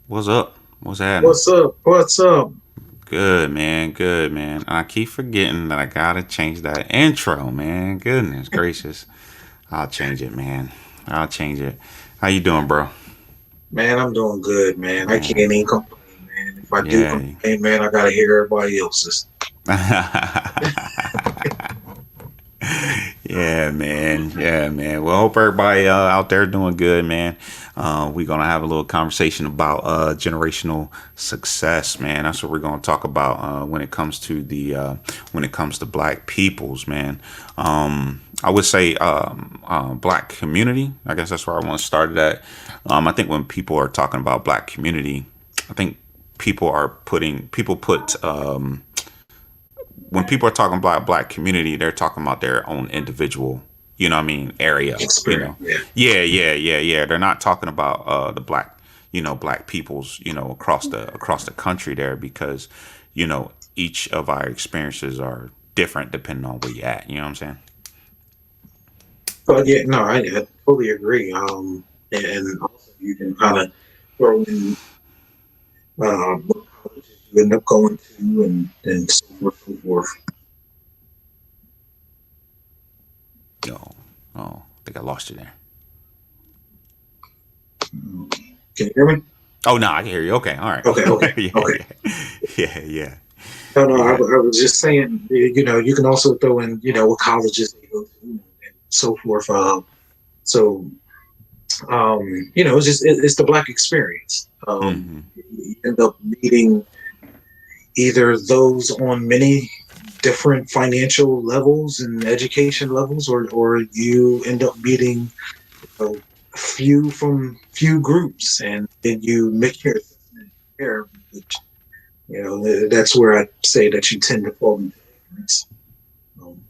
What's up? What's happening? What's up? What's up? Good, man. Good, man. I keep forgetting that I gotta change that intro, man. Goodness gracious. I'll change it, man. I'll change it. How you doing, bro? Man, I'm doing good, man. I can't Yeah. even complain, man. If I do Yeah. complain, man, I gotta hear everybody else's. Yeah, man. Yeah, man. Well, hope everybody out there doing good, man. We're gonna have a little conversation about generational success, man. That's what we're gonna talk about when it comes to the when it comes to Black peoples, man. I would say Black community. I guess that's where I want to start it at. I think when people are talking about Black community, I think people put when people are talking about Black community, they're talking about their own individual, you know what I mean, area, you Experience, know. yeah. Yeah. They're not talking about the Black, Black peoples, across the country there because, each of our experiences are different depending on where you're at. You know what I'm saying? But yeah, no, I totally agree. And also you can kind of throw in what colleges you end up going to, and so forth, so forth. Yo, oh, I think I lost you there. Can you hear me? Oh no, I can hear you. Okay, all right. Okay, okay, Yeah, okay. yeah, yeah, yeah, No, no, yeah. I was just saying, you can also throw in, what colleges they go to and so forth. So it's just it's the black experience. Hmm. You end up meeting either those on many different financial levels and education levels, or you end up meeting few from few groups, and then you make your assessment there. Which, that's where I say that you tend to fall into ignorance. Um,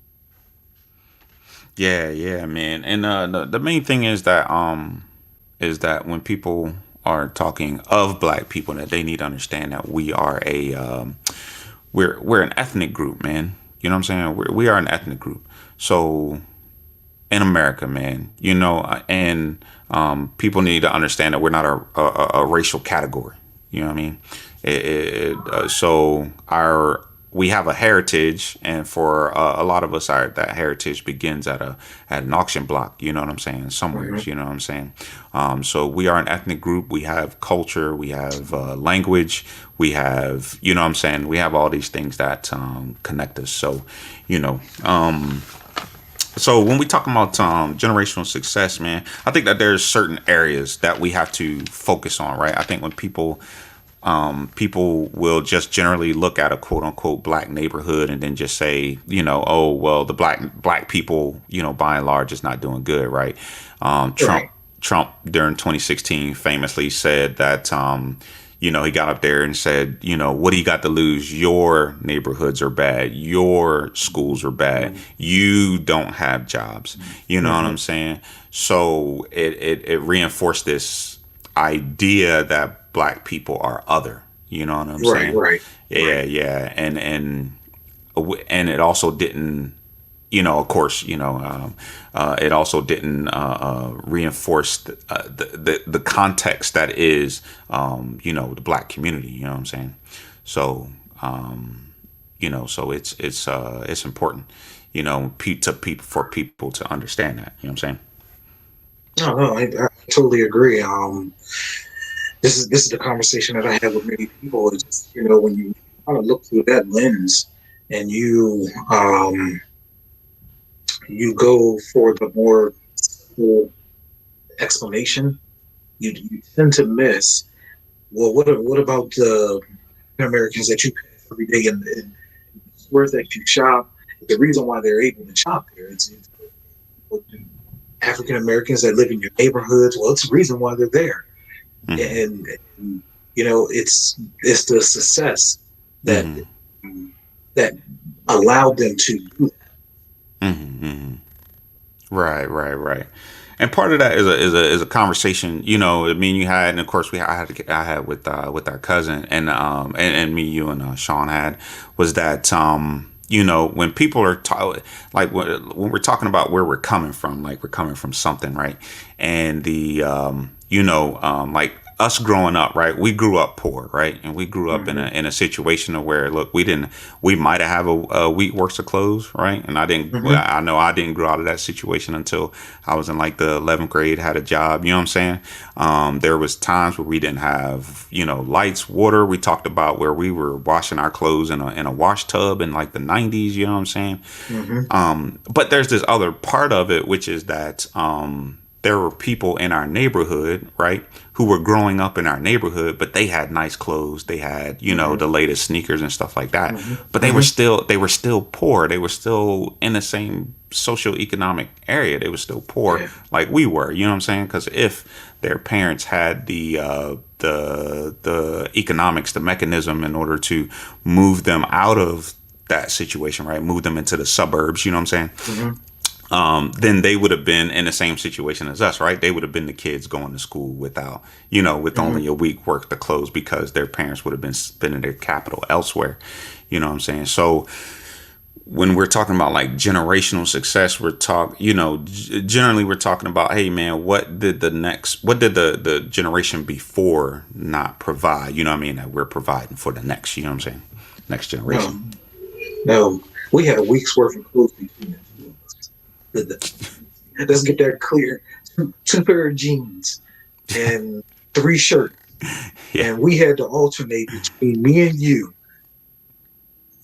Yeah, man. And the main thing is that when people are talking of Black people, that they need to understand that we are we're an ethnic group, man. You know what I'm saying? We are an ethnic group. So in America, man, and people need to understand that we're not a racial category. You know what I mean? So our we have a heritage, and for a lot of us, that heritage begins at an auction block. You know what I'm saying? Somewheres. mhm. You know what I'm saying? So we are an ethnic group. We have culture. We have language. We have, you know what I'm saying? We have all these things that connect us. So, you know. So when we talk about generational success, man, I think that there's certain areas that we have to focus on, right? I think when people will just generally look at a quote unquote Black neighborhood and then just say, oh well, the black people, by and large, is not doing good, right? Trump Right, Trump during 2016 famously said that he got up there and said, what do you got to lose? Your neighborhoods are bad. Your schools are bad. You don't have jobs. You know what hmm I'm saying? So it reinforced this idea that Black people are other. You know what I'm right, saying? right, Yeah, right. yeah. And it also didn't, of course, it also didn't reinforce the context that is, the Black community. You know what I'm saying? So, so it's important, to people for people to understand that. You know what I'm saying? No, no, I totally agree. This is the conversation that I have with many people. Is just when you kind of look through that lens and you go for the more simple explanation, you tend to miss. Well, what about the Americans that you pass every day in the stores that you shop? The reason why they're able to shop there is African Americans that live in your neighborhoods. Well, it's the reason why they're there, Hmm. and it's the success that Hmm. that allowed them to do Hmm. Hmm. Right. And part of that is a conversation, I mean, you had, and of course I had with our cousin, and me, you, and Sean had, was that when people are like when we're talking about where we're coming from, like we're coming from something, right? And the like us growing up, right? We grew up poor, right? And we grew up Mm-hmm. in a situation of where, look, we might have a week worth of clothes, right? And I didn't, well, Mm-hmm. I know I didn't grow out of that situation until I was in like the 11th grade, had a job, you know what I'm saying? There was times where we didn't have, lights, water. We talked about where we were washing our clothes in a wash tub in like the 90s, you know what I'm saying? Mm-hmm. But there's this other part of it, which is that there were people in our neighborhood, right, who were growing up in our neighborhood, but they had nice clothes, they had, Mm-hmm. the latest sneakers and stuff like that. Mm-hmm. But Mm-hmm. they were still poor. They were still in the same socioeconomic area. They were still poor, Yeah. like we were. You know what I'm saying? Because if their parents had the economics, the mechanism in order to move them out of that situation, right? Move them into the suburbs, you know what I'm saying? Mm-hmm. Then they would have been in the same situation as us, right? They would have been the kids going to school without, with Mm-hmm. only a week worth of clothes because their parents would have been spending their capital elsewhere. You know what I'm saying? So when we're talking about like generational success, generally we're talking about, hey man, what did the generation before not provide? You know what I mean? That we're providing for the next, you know what I'm saying? Next No, generation. no. We had a week's worth of clothes between the two of us. Let's get that clear. Two pair of jeans and three shirts. Yeah. And we had to alternate between me and you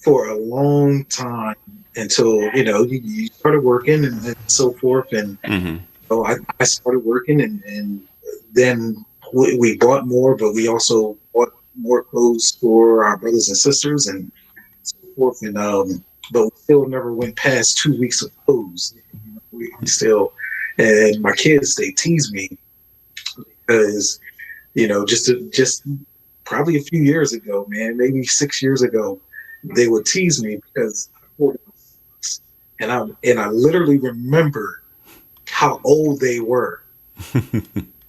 for a long time until, you started working and so forth. And Hmm. I started working and then we bought more, but we also bought more clothes for our brothers and sisters and so forth. And but we still never went past 2 weeks of clothes. We still, and my kids, they tease me because just probably a few years ago, man, maybe 6 years ago, they would tease me because I ordered socks, and I literally remember how old they were.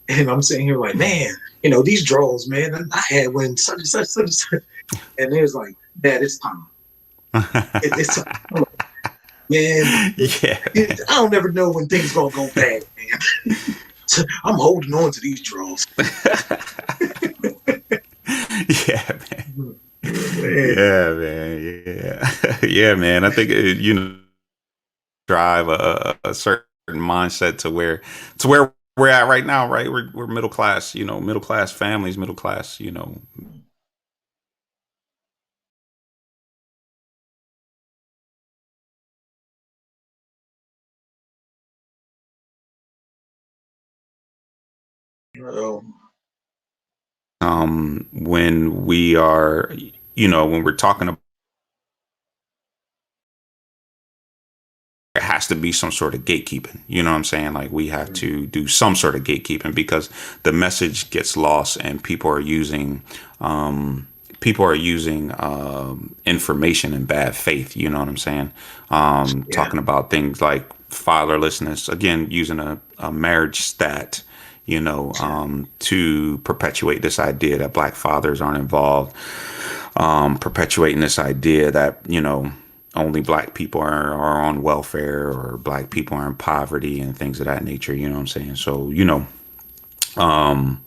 And I'm sitting here like, man, these drawers, man, I had when such and such, such and such. And they was like, Dad, it's time. It's time. I'm like, man, Yeah. I don't ever know when things gonna go bad, man. So I'm holding on to these drawers. Yeah, man. Man. Yeah, man. Yeah. Yeah, man. I think drive a certain mindset to where we're at right now, right? We're middle class, middle class families, middle class, Um, when we are, when we're talking about, there has to be some sort of gatekeeping. You know what I'm saying? Like we have to do some sort of gatekeeping because the message gets lost and people are using information in bad faith. You know what I'm saying? yeah, Talking about things like fatherlessness, again, using a marriage stat, yeah, to perpetuate this idea that black fathers aren't involved, perpetuating this idea that, only black people are on welfare or black people are in poverty and things of that nature. You know what I'm saying? So, and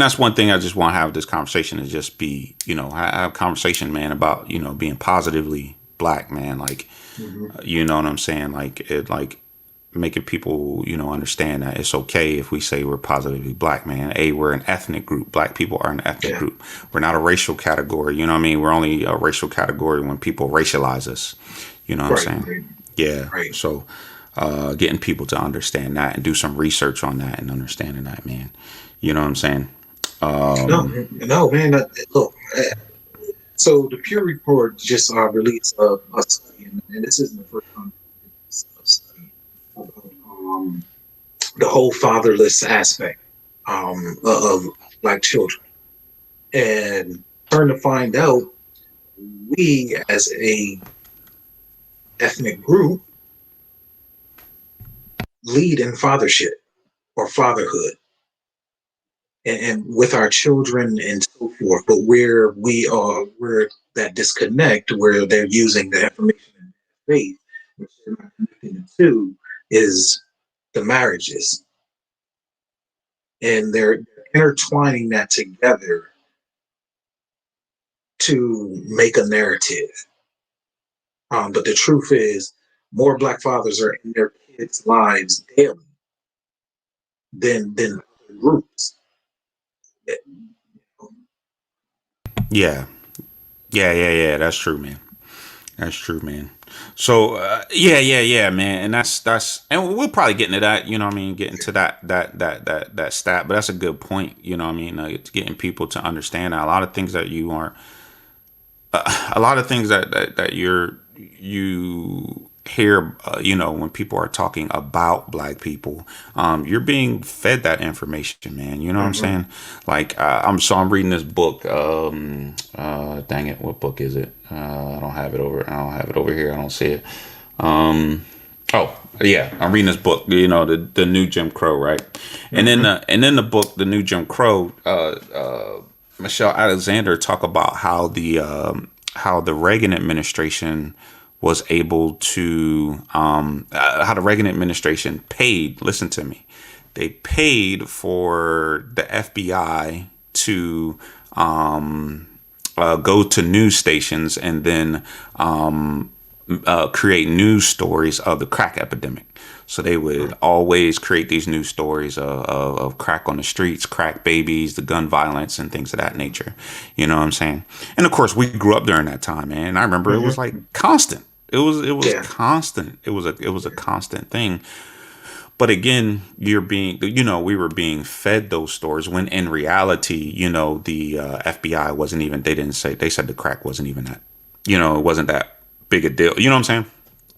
that's one thing I just want to have this conversation is just be, have a conversation, man, about, being positively black, man. Like, hmm you know what I'm saying? Like making people, understand that it's okay if we say we're positively black, man. We're an ethnic group. Black people are an ethnic yeah, group. We're not a racial category. You know what I mean? We're only a racial category when people racialize us. You know what I'm right, saying? right, Yeah. right. So, getting people to understand that and do some research on that and understanding that, man. You know what I'm saying? No, no, man. Look, so the Pew Report just released a study, and this isn't the first time it's a study about the whole fatherless aspect of black children, and starting to find out we as a ethnic group lead in fathership or fatherhood and with our children and so forth. But where that disconnect, where they're using the information in faith, which they're not connecting it to, is the marriages. and they're intertwining that together to make a narrative. But the truth is, more Black fathers are in their kids' lives daily than other groups. Yeah. Yeah. That's true, man. That's true, man. So yeah, man, and and we'll probably get into that. You know what I mean? Get into that stat, but that's a good point. You know what I mean? It's getting people to understand that a lot of things that you aren't, a lot of things that you hear, you know, when people are talking about black people, you're being fed that information, man. You know what I'm Mm-hmm. saying? Like, I'm reading this book. Dang it, what book is it? I don't have it over here. I don't see it. Oh yeah, I'm reading this book. You know, the new Jim Crow, right? Mm-hmm. And then the book, the new Jim Crow. Michelle Alexander talk about how the Reagan administration was able to how the Reagan administration paid. Listen to me, they paid for the FBI to go to news stations and then create news stories of the crack epidemic. So they would always create these news stories of crack on the streets, crack babies, the gun violence, and things of that nature. You know what I'm saying? And of course, we grew up during that time, man. And I remember it was like Mm-hmm. constant. It was Yeah. constant. It was a constant thing. But again, we were being fed those stories when in reality, you know, the FBI wasn't even. They said the crack wasn't even that. You know, it wasn't that big a deal. You know what I'm saying?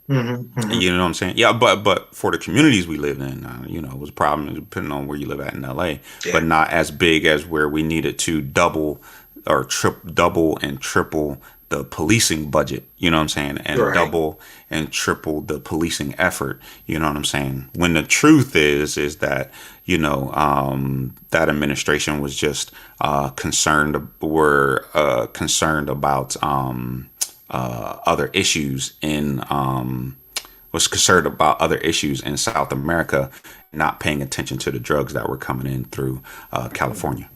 Mm-hmm. Mm-hmm. You know what I'm saying? Yeah, but for the communities we lived in, you know, it was a problem depending on where you live at in LA, but Yeah. not as big as where we needed to double and triple the policing budget. You know what I'm saying? And Right. double and triple the policing effort. You know what I'm saying? When the truth is that that administration was just concerned about other issues in was concerned about other issues in South America, not paying attention to the drugs that were coming in through California.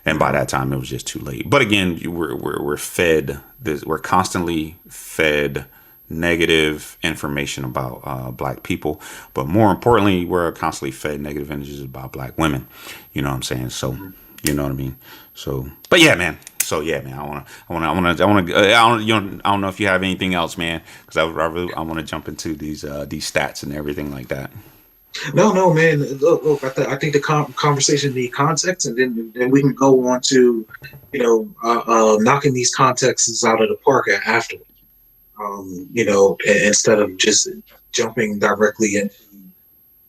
And by Mm-hmm. that time, it was just too late. But again, we're fed this. We're constantly fed negative information about black people, but more importantly, we're constantly fed negative images about black women. You know what I'm saying? So, you know what I mean? So, but yeah, man. So yeah, man. I want to. I don't know if you have anything else, man, because I want to jump into these stats and everything like that. No, no, man. Look, I think the conversation need context, and then we can go on to, knocking these contexts out of the park afterward. Instead of just jumping directly into,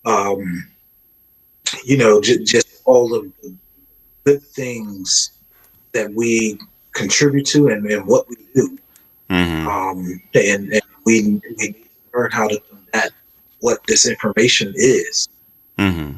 um, just all of the good things that we contribute to and what we do. Mm-hmm. And we need to learn how to combat what this information is. Mm-hmm.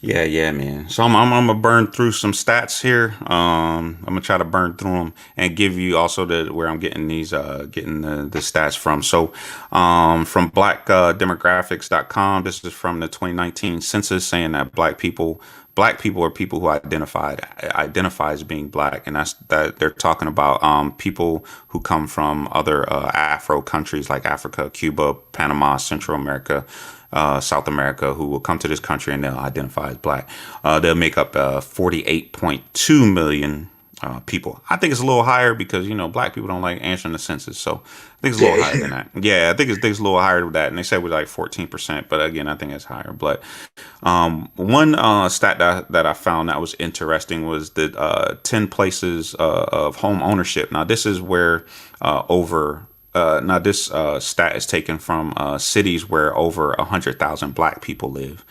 Yeah, man. So I'm gonna burn through some stats here. I'm gonna try to burn through them and give you also where I'm getting getting the stats from. So, from blackdemographics.com, this is from the 2019 census saying that black people are people who identify as being black, and that they're talking about people who come from other Afro countries like Africa, Cuba, Panama, Central America, South America, who will come to this country and they'll identify as black. They'll make up 48.2 million people. I think it's a little higher because black people don't like answering the census, so I think it's a little higher Yeah. than that. Yeah, I think it's a little higher than that, and they said it was like 14%, but again, I think it's higher. But one stat that I found that was interesting was that 10 places of home ownership. Now, this is where this stat is taken from cities where over 100,000 black people live.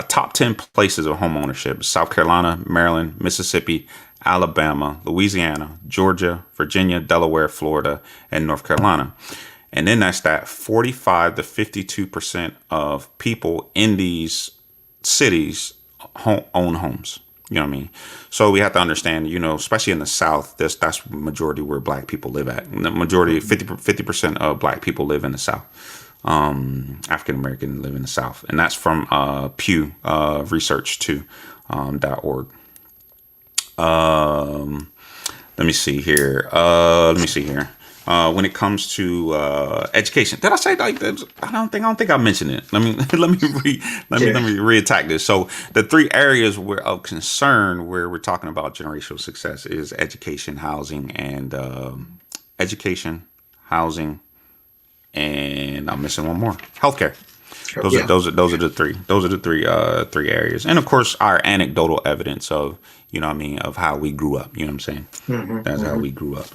Top 10 places of home ownership: South Carolina, Maryland, Mississippi, Alabama, Louisiana, Georgia, Virginia, Delaware, Florida, and North Carolina. And then that's that 45 to 52% of people in these cities own homes. You know what I mean? So we have to understand, especially in the South, that's the majority where black people live at. The majority, 50% of black people live in the South. African American live in the South, and that's from Pew Research too .org. Let me see here. When it comes to education, did I say like that? I don't think I mentioned it. Let me reattack this. So the three areas of concern where we're talking about generational success is education, housing, and I'm missing one more. Healthcare. Those are the three. Those are the three areas, and of course our anecdotal evidence of of how we grew up. You know what I'm saying? That's how we grew up.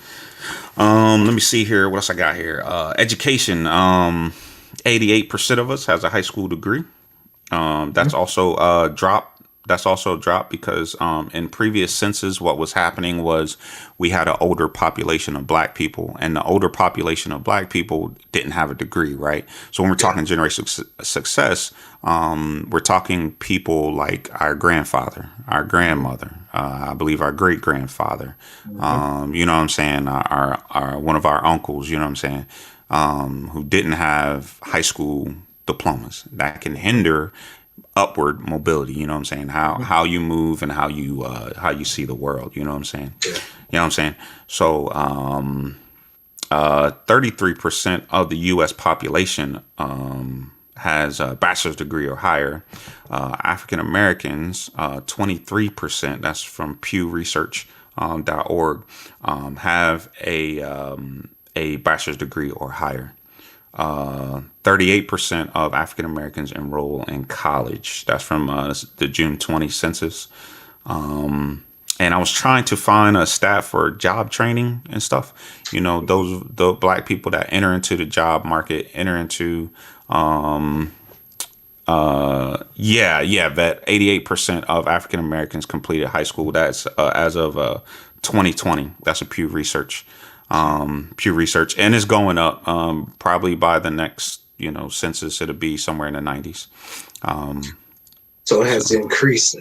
Let me see here. What else I got here? Education. 88% of us has a high school degree. That's also dropped. That's also dropped because in previous census, what was happening was we had an older population of black people, and the older population of black people didn't have a degree, right? So when we're talking generational success, we're talking people like our grandfather, our grandmother, I believe our great grandfather, you know what I'm saying? Our one of our uncles, you know what I'm saying? Who didn't have high school diplomas. That can hinder upward mobility, you know what I'm saying? How you move and how you see the world, you know what I'm saying? You know what I'm saying? So 33% of the US population has a bachelor's degree or higher. African Americans, 23%, that's from Pew Research .org, have a bachelor's degree or higher. 38% of African Americans enroll in college. That's from the June 20 census. And I was trying to find a stat for job training and stuff. You know, the black people that enter into the job market, enter into that 88% of African Americans completed high school. That's as of 2020. That's a Pew Research. And it's going up. Probably by the next, census, it'll be somewhere in the 90s. So it has increased.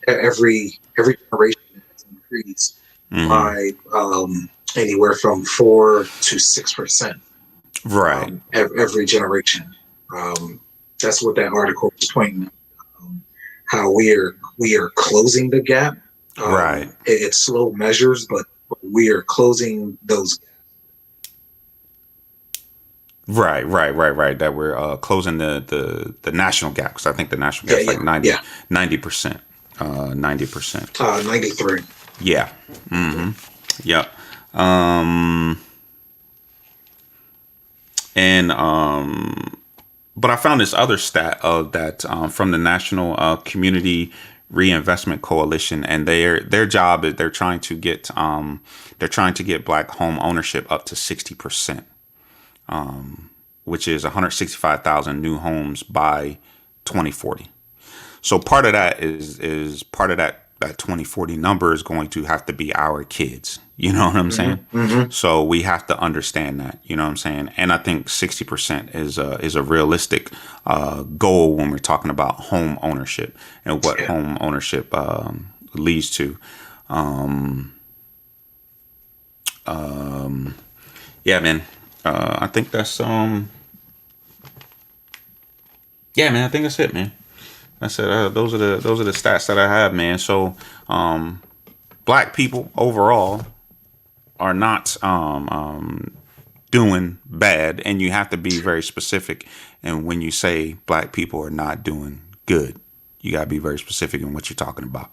Every generation has increased by anywhere from 4 to 6%. Right. Every generation. That's what that article was pointing out. How we are closing the gap. Right. It's slow measures, but we are closing those gaps. Right. That we're closing the national gap, because I think the national gap is like 90%. 90%. 93. Yeah. Yep. But I found this other stat that from the National Community Reinvestment Coalition, and their job is they're trying to get black home ownership up to 60%, which is 165,000 new homes by 2040. So part of that is part of that 2040 number is going to have to be our kids. You know what I'm saying? So we have to understand that. You know what I'm saying? And I think 60% is a realistic goal when we're talking about home ownership and what home ownership leads to. Yeah, man. I think that's yeah, man. I think that's it, man. That's it. Those are the stats that I have, man. So, black people overall are not doing bad, and you have to be very specific. And when you say black people are not doing good, you gotta be very specific in what you're talking about.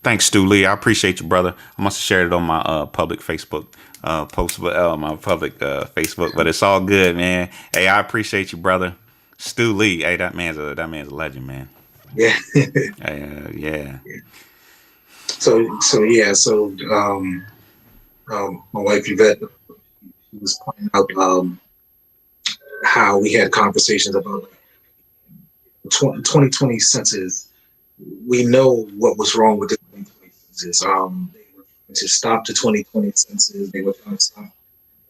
Thanks, Stu Lee. I appreciate you, brother. I must have shared it on my public Facebook post, my public Facebook, but it's all good, man. Hey, I appreciate you, brother. Stu Lee, hey, that man's a legend, man. Yeah. Yeah. So my wife Yvette was pointing out how we had conversations about 2020 census. We know what was wrong with the 2020 census. They were trying to stop the 2020 census. They were trying to stop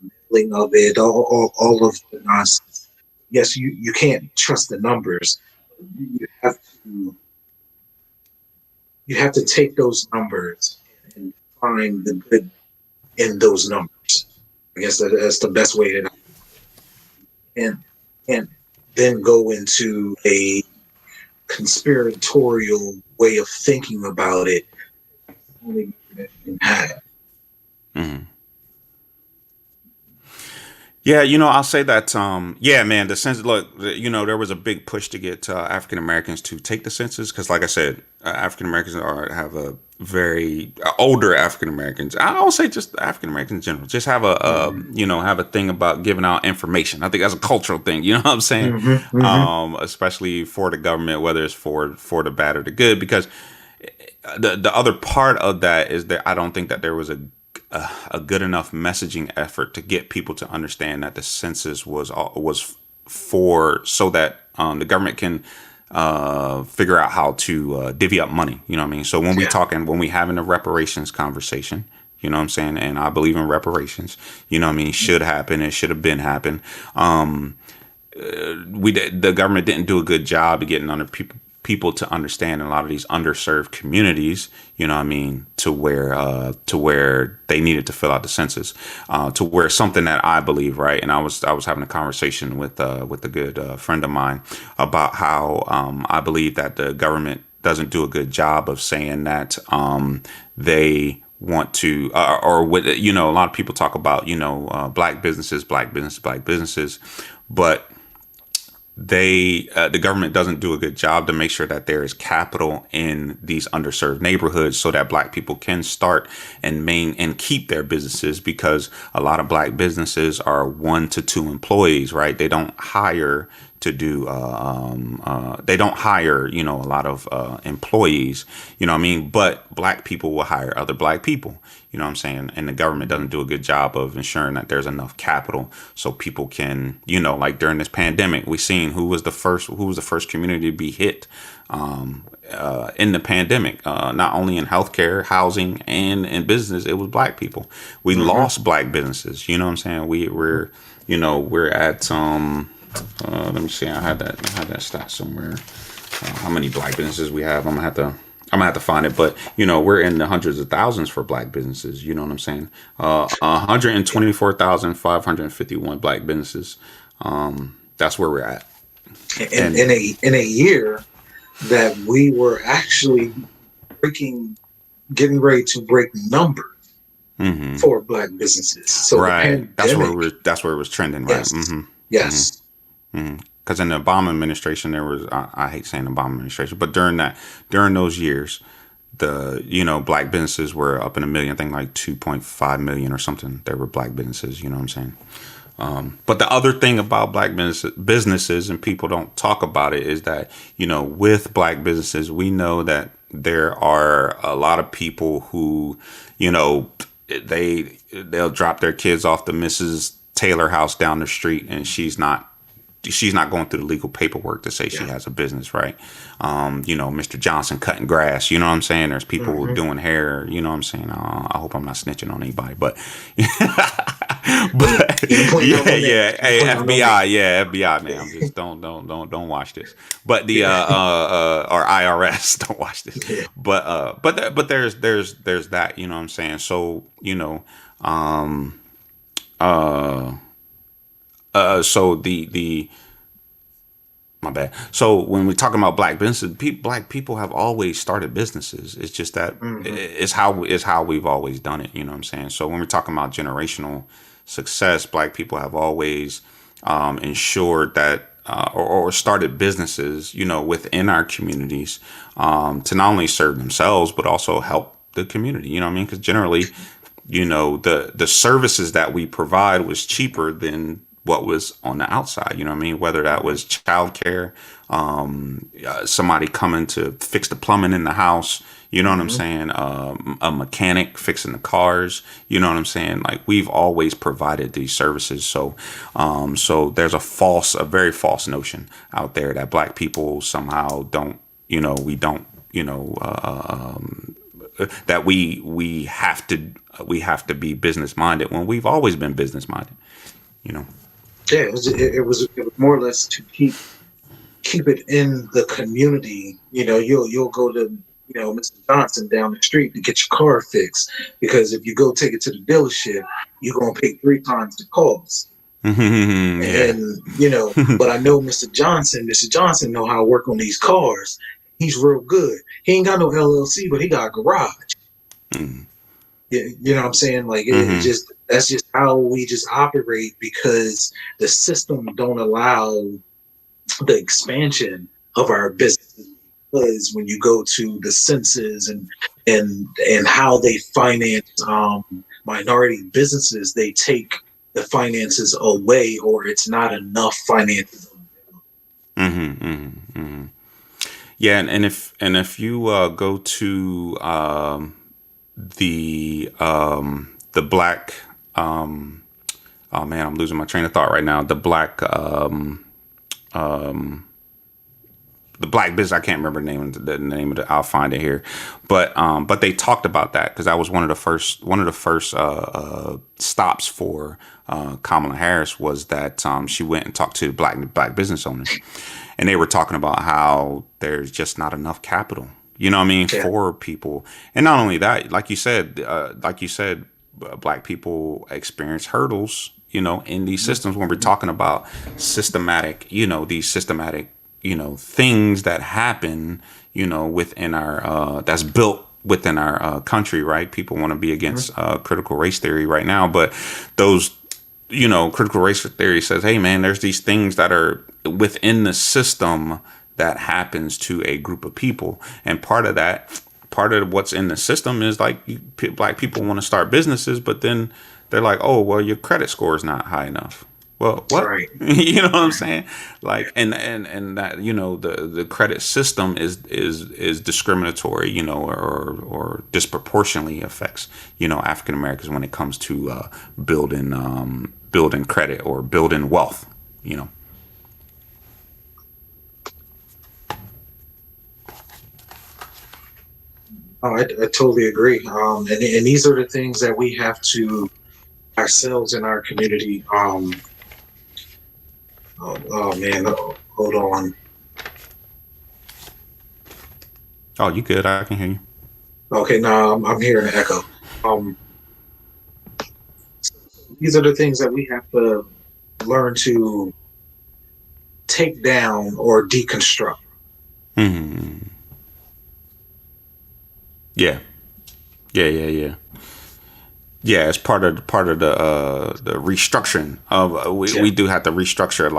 the mailing of it. All of the nonsense. Yes, you can't trust the numbers. You have to take those numbers and find the good in those numbers. I guess that's the best way that and and then go into a conspiratorial way of thinking about it. Only that you can have. Mhm. Yeah, I'll say that. Yeah, man, the census. Look, there was a big push to get African Americans to take the census because, like I said, African Americans have a very older African Americans. I don't say just African Americans in general. Just have have a thing about giving out information. I think that's a cultural thing. You know what I'm saying? Mm-hmm, mm-hmm. Especially for the government, whether it's for the bad or the good, because the other part of that is that I don't think that there was a good enough messaging effort to get people to understand that the census was for so that the government can figure out how to divvy up money. You know what I mean? So Yeah. when we having a reparations conversation, you know what I'm saying? And I believe in reparations. You know what I mean? Should happen. It should have been happen. The government didn't do a good job of getting under people to understand in a lot of these underserved communities, you know what I mean, to where they needed to fill out the census, to where something that I believe, right. And I was having a conversation with a good friend of mine about how I believe that the government doesn't do a good job of saying that they want to or with a lot of people talk about black businesses, black businesses, but the government doesn't do a good job to make sure that there is capital in these underserved neighborhoods so that black people can start and keep their businesses, because a lot of black businesses are 1 to 2 employees, right? They don't hire to do they don't hire a lot of employees, you know what I mean, but black people will hire other black people, you know what I'm saying, and the government doesn't do a good job of ensuring that there's enough capital so people can, like during this pandemic, we seen who was the first community to be hit in the pandemic, not only in healthcare, housing, and in business. It was black people. We lost black businesses, you know what I'm saying. We're at let me see. I had that stat somewhere. How many black businesses we have? I'm gonna have to find it. But we're in the hundreds of thousands for black businesses. You know what I'm saying? 124,551 black businesses. That's where we're at. In, And in a year that we were actually getting ready to break numbers for black businesses. So the right, pandemic, that's where it was trending, right? yes, yes. Because in the Obama administration, there was I hate saying Obama administration, but during those years, the black businesses were up in a million. I think like 2.5 million or something. There were black businesses. You know what I'm saying? But the other thing about black businesses, and people don't talk about it, is that with black businesses, we know that there are a lot of people who they'll drop their kids off to Mrs. Taylor house down the street, and she's not going through the legal paperwork to say she has a business, right? Mr. Johnson cutting grass, you know what I'm saying? There's people doing hair, you know what I'm saying? I hope I'm not snitching on anybody, but but yeah. Hey, FBI, man. I'm just don't watch this. But the or IRS, don't watch this. Yeah. But there's that, you know what I'm saying? So, so the my bad. So when we're talking about black businesses, black people have always started businesses. It's just that it's how we've always done it. You know what I'm saying? So when we're talking about generational success, black people have always ensured that or started businesses, within our communities to not only serve themselves but also help the community. You know what I mean? Because generally, the services that we provide was cheaper than what was on the outside, you know what I mean? Whether that was childcare, somebody coming to fix the plumbing in the house, you know what I'm saying? A mechanic fixing the cars, you know what I'm saying? Like, we've always provided these services. So there's a very false notion out there that black people somehow don't, we don't, that we have to be business minded when we've always been business minded, Yeah, it was more or less to keep it in the community. You'll go to Mr. Johnson down the street to get your car fixed, because if you go take it to the dealership, you're gonna pay 3 times the cost. Yeah. And but I know Mr. Johnson. Mr. Johnson know how to work on these cars. He's real good. He ain't got no LLC, but he got a garage. Mm. You know what I'm saying? Like it Hmm. just that's just how we just operate because the system don't allow the expansion of our business. Because when you go to the census and how they finance minority businesses, they take the finances away, or it's not enough finances. Hmm. Hmm. Hmm. Yeah, and if you go to the black, oh man, I'm losing my train of thought right now. The black business, I can't remember the name of it. I'll find it here, but they talked about that because that was one of the first stops for Kamala Harris was that she went and talked to black business owners, and they were talking about how there's just not enough capital. You know what I mean, Yeah. for people, and not only that, like you said, black people experience hurdles. In these systems when we're talking about these systematic things that happen within our that's built within our country, right? People want to be against critical race theory right now, but those critical race theory says, hey man, there's these things that are within the system that happens to a group of people, and part of what's in the system is like black people want to start businesses, but then they're like, oh well, your credit score is not high enough. Well, what? Right. You know what I'm saying? Like, and that the credit system is discriminatory, or disproportionately affects African Americans when it comes to building credit or building wealth. You know. Oh, I totally agree. And these are the things that we have to ourselves in our community. Oh man, hold on. Oh, you good? I can hear you. Okay, no, I'm hearing an echo. Um, these are the things that we have to learn to take down or deconstruct. Hmm. Yeah. Yeah. Yeah. Yeah. Yeah, it's part of the restructuring of Yeah. we do have to restructure a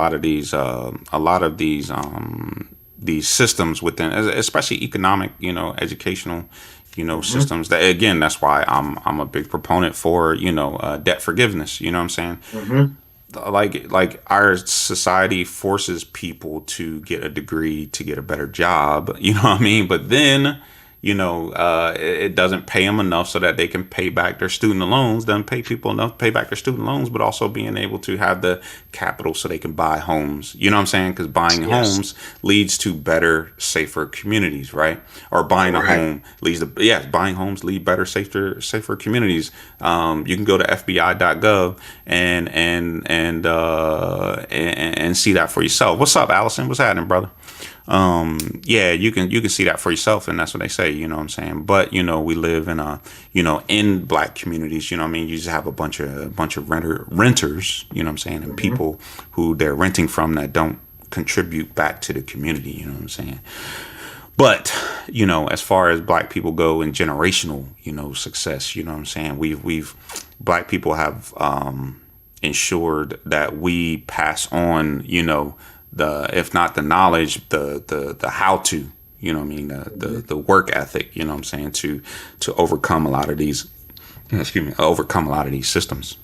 lot of these systems within, especially economic, educational, Hmm. systems. That again, that's why I'm a big proponent for debt forgiveness. You know what I'm saying? Hmm. Like our society forces people to get a degree to get a better job. You know what I mean? But then it doesn't pay them enough so that they can pay back their student loans. Doesn't pay people enough to pay back their student loans, but also being able to have the capital so they can buy homes. You know what I'm saying? Because buying Yes. homes leads to better, safer communities, right? Or All buying a right. home leads to, yes, buying homes lead better, safer communities. You can go to FBI.gov and see that for yourself. What's up, Allison? What's happening, brother? Yeah, you can see that for yourself, and that's what they say. You know what I'm saying? But we live in in black communities. You know what I mean? You just have a bunch of renters. You know what I'm saying? And Hmm. people who they're renting from that don't contribute back to the community. You know what I'm saying? But as far as black people go in generational success, you know what I'm saying? We've black people have ensured that we pass on the, if not the knowledge, the how to, what I mean, Hmm. the work ethic, you know what I'm saying, to overcome a lot of these, excuse me, overcome a lot of these systems.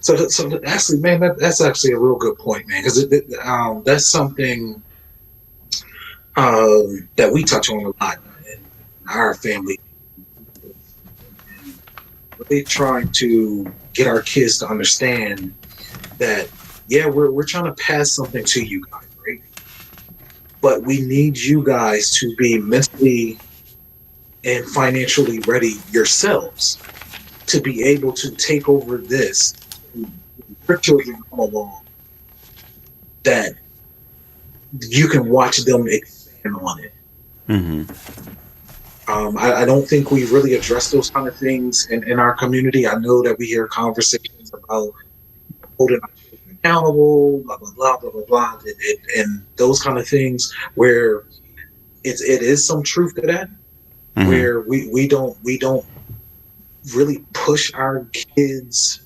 So actually, man, that's actually a real good point, man, because that's something that we touch on a lot in our family. And really trying to get our kids to understand that, yeah, we're trying to pass something to you guys, right? But we need you guys to be mentally and financially ready yourselves to be able to take over this. When your children come along, that you can watch them expand on it. Hmm. I don't think we really address those kind of things in our community. I know that we hear conversations about holding our children accountable, blah blah blah blah blah blah, and those kind of things where it is some truth to that. Mm-hmm. Where we don't really push our kids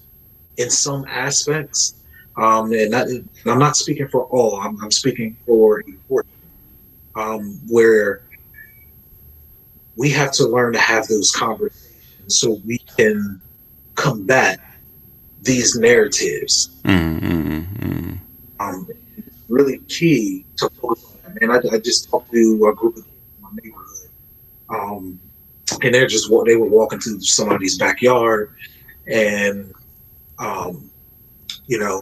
in some aspects. And I'm not speaking for all. I'm speaking for a portion. Where we have to learn to have those conversations so we can combat these narratives. Mm-hmm. It's really key to focus on that. Man, I just talked to a group of kids in my neighborhood, um, and they were walking through somebody's backyard, and um, you know,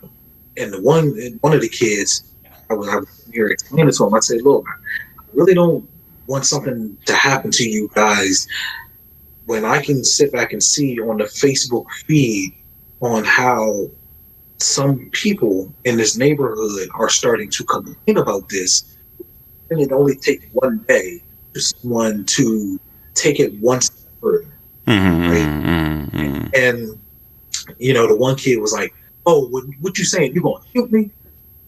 and one of the kids, I was sitting here explaining to him. I said, "Look, I really don't want something to happen to you guys when I can sit back and see on the Facebook feed on how some people in this neighborhood are starting to complain about this, and it only takes one day for someone to take it one step further, right?" Mm-hmm. And the one kid was like, "Oh, what you saying? You gonna shoot me?"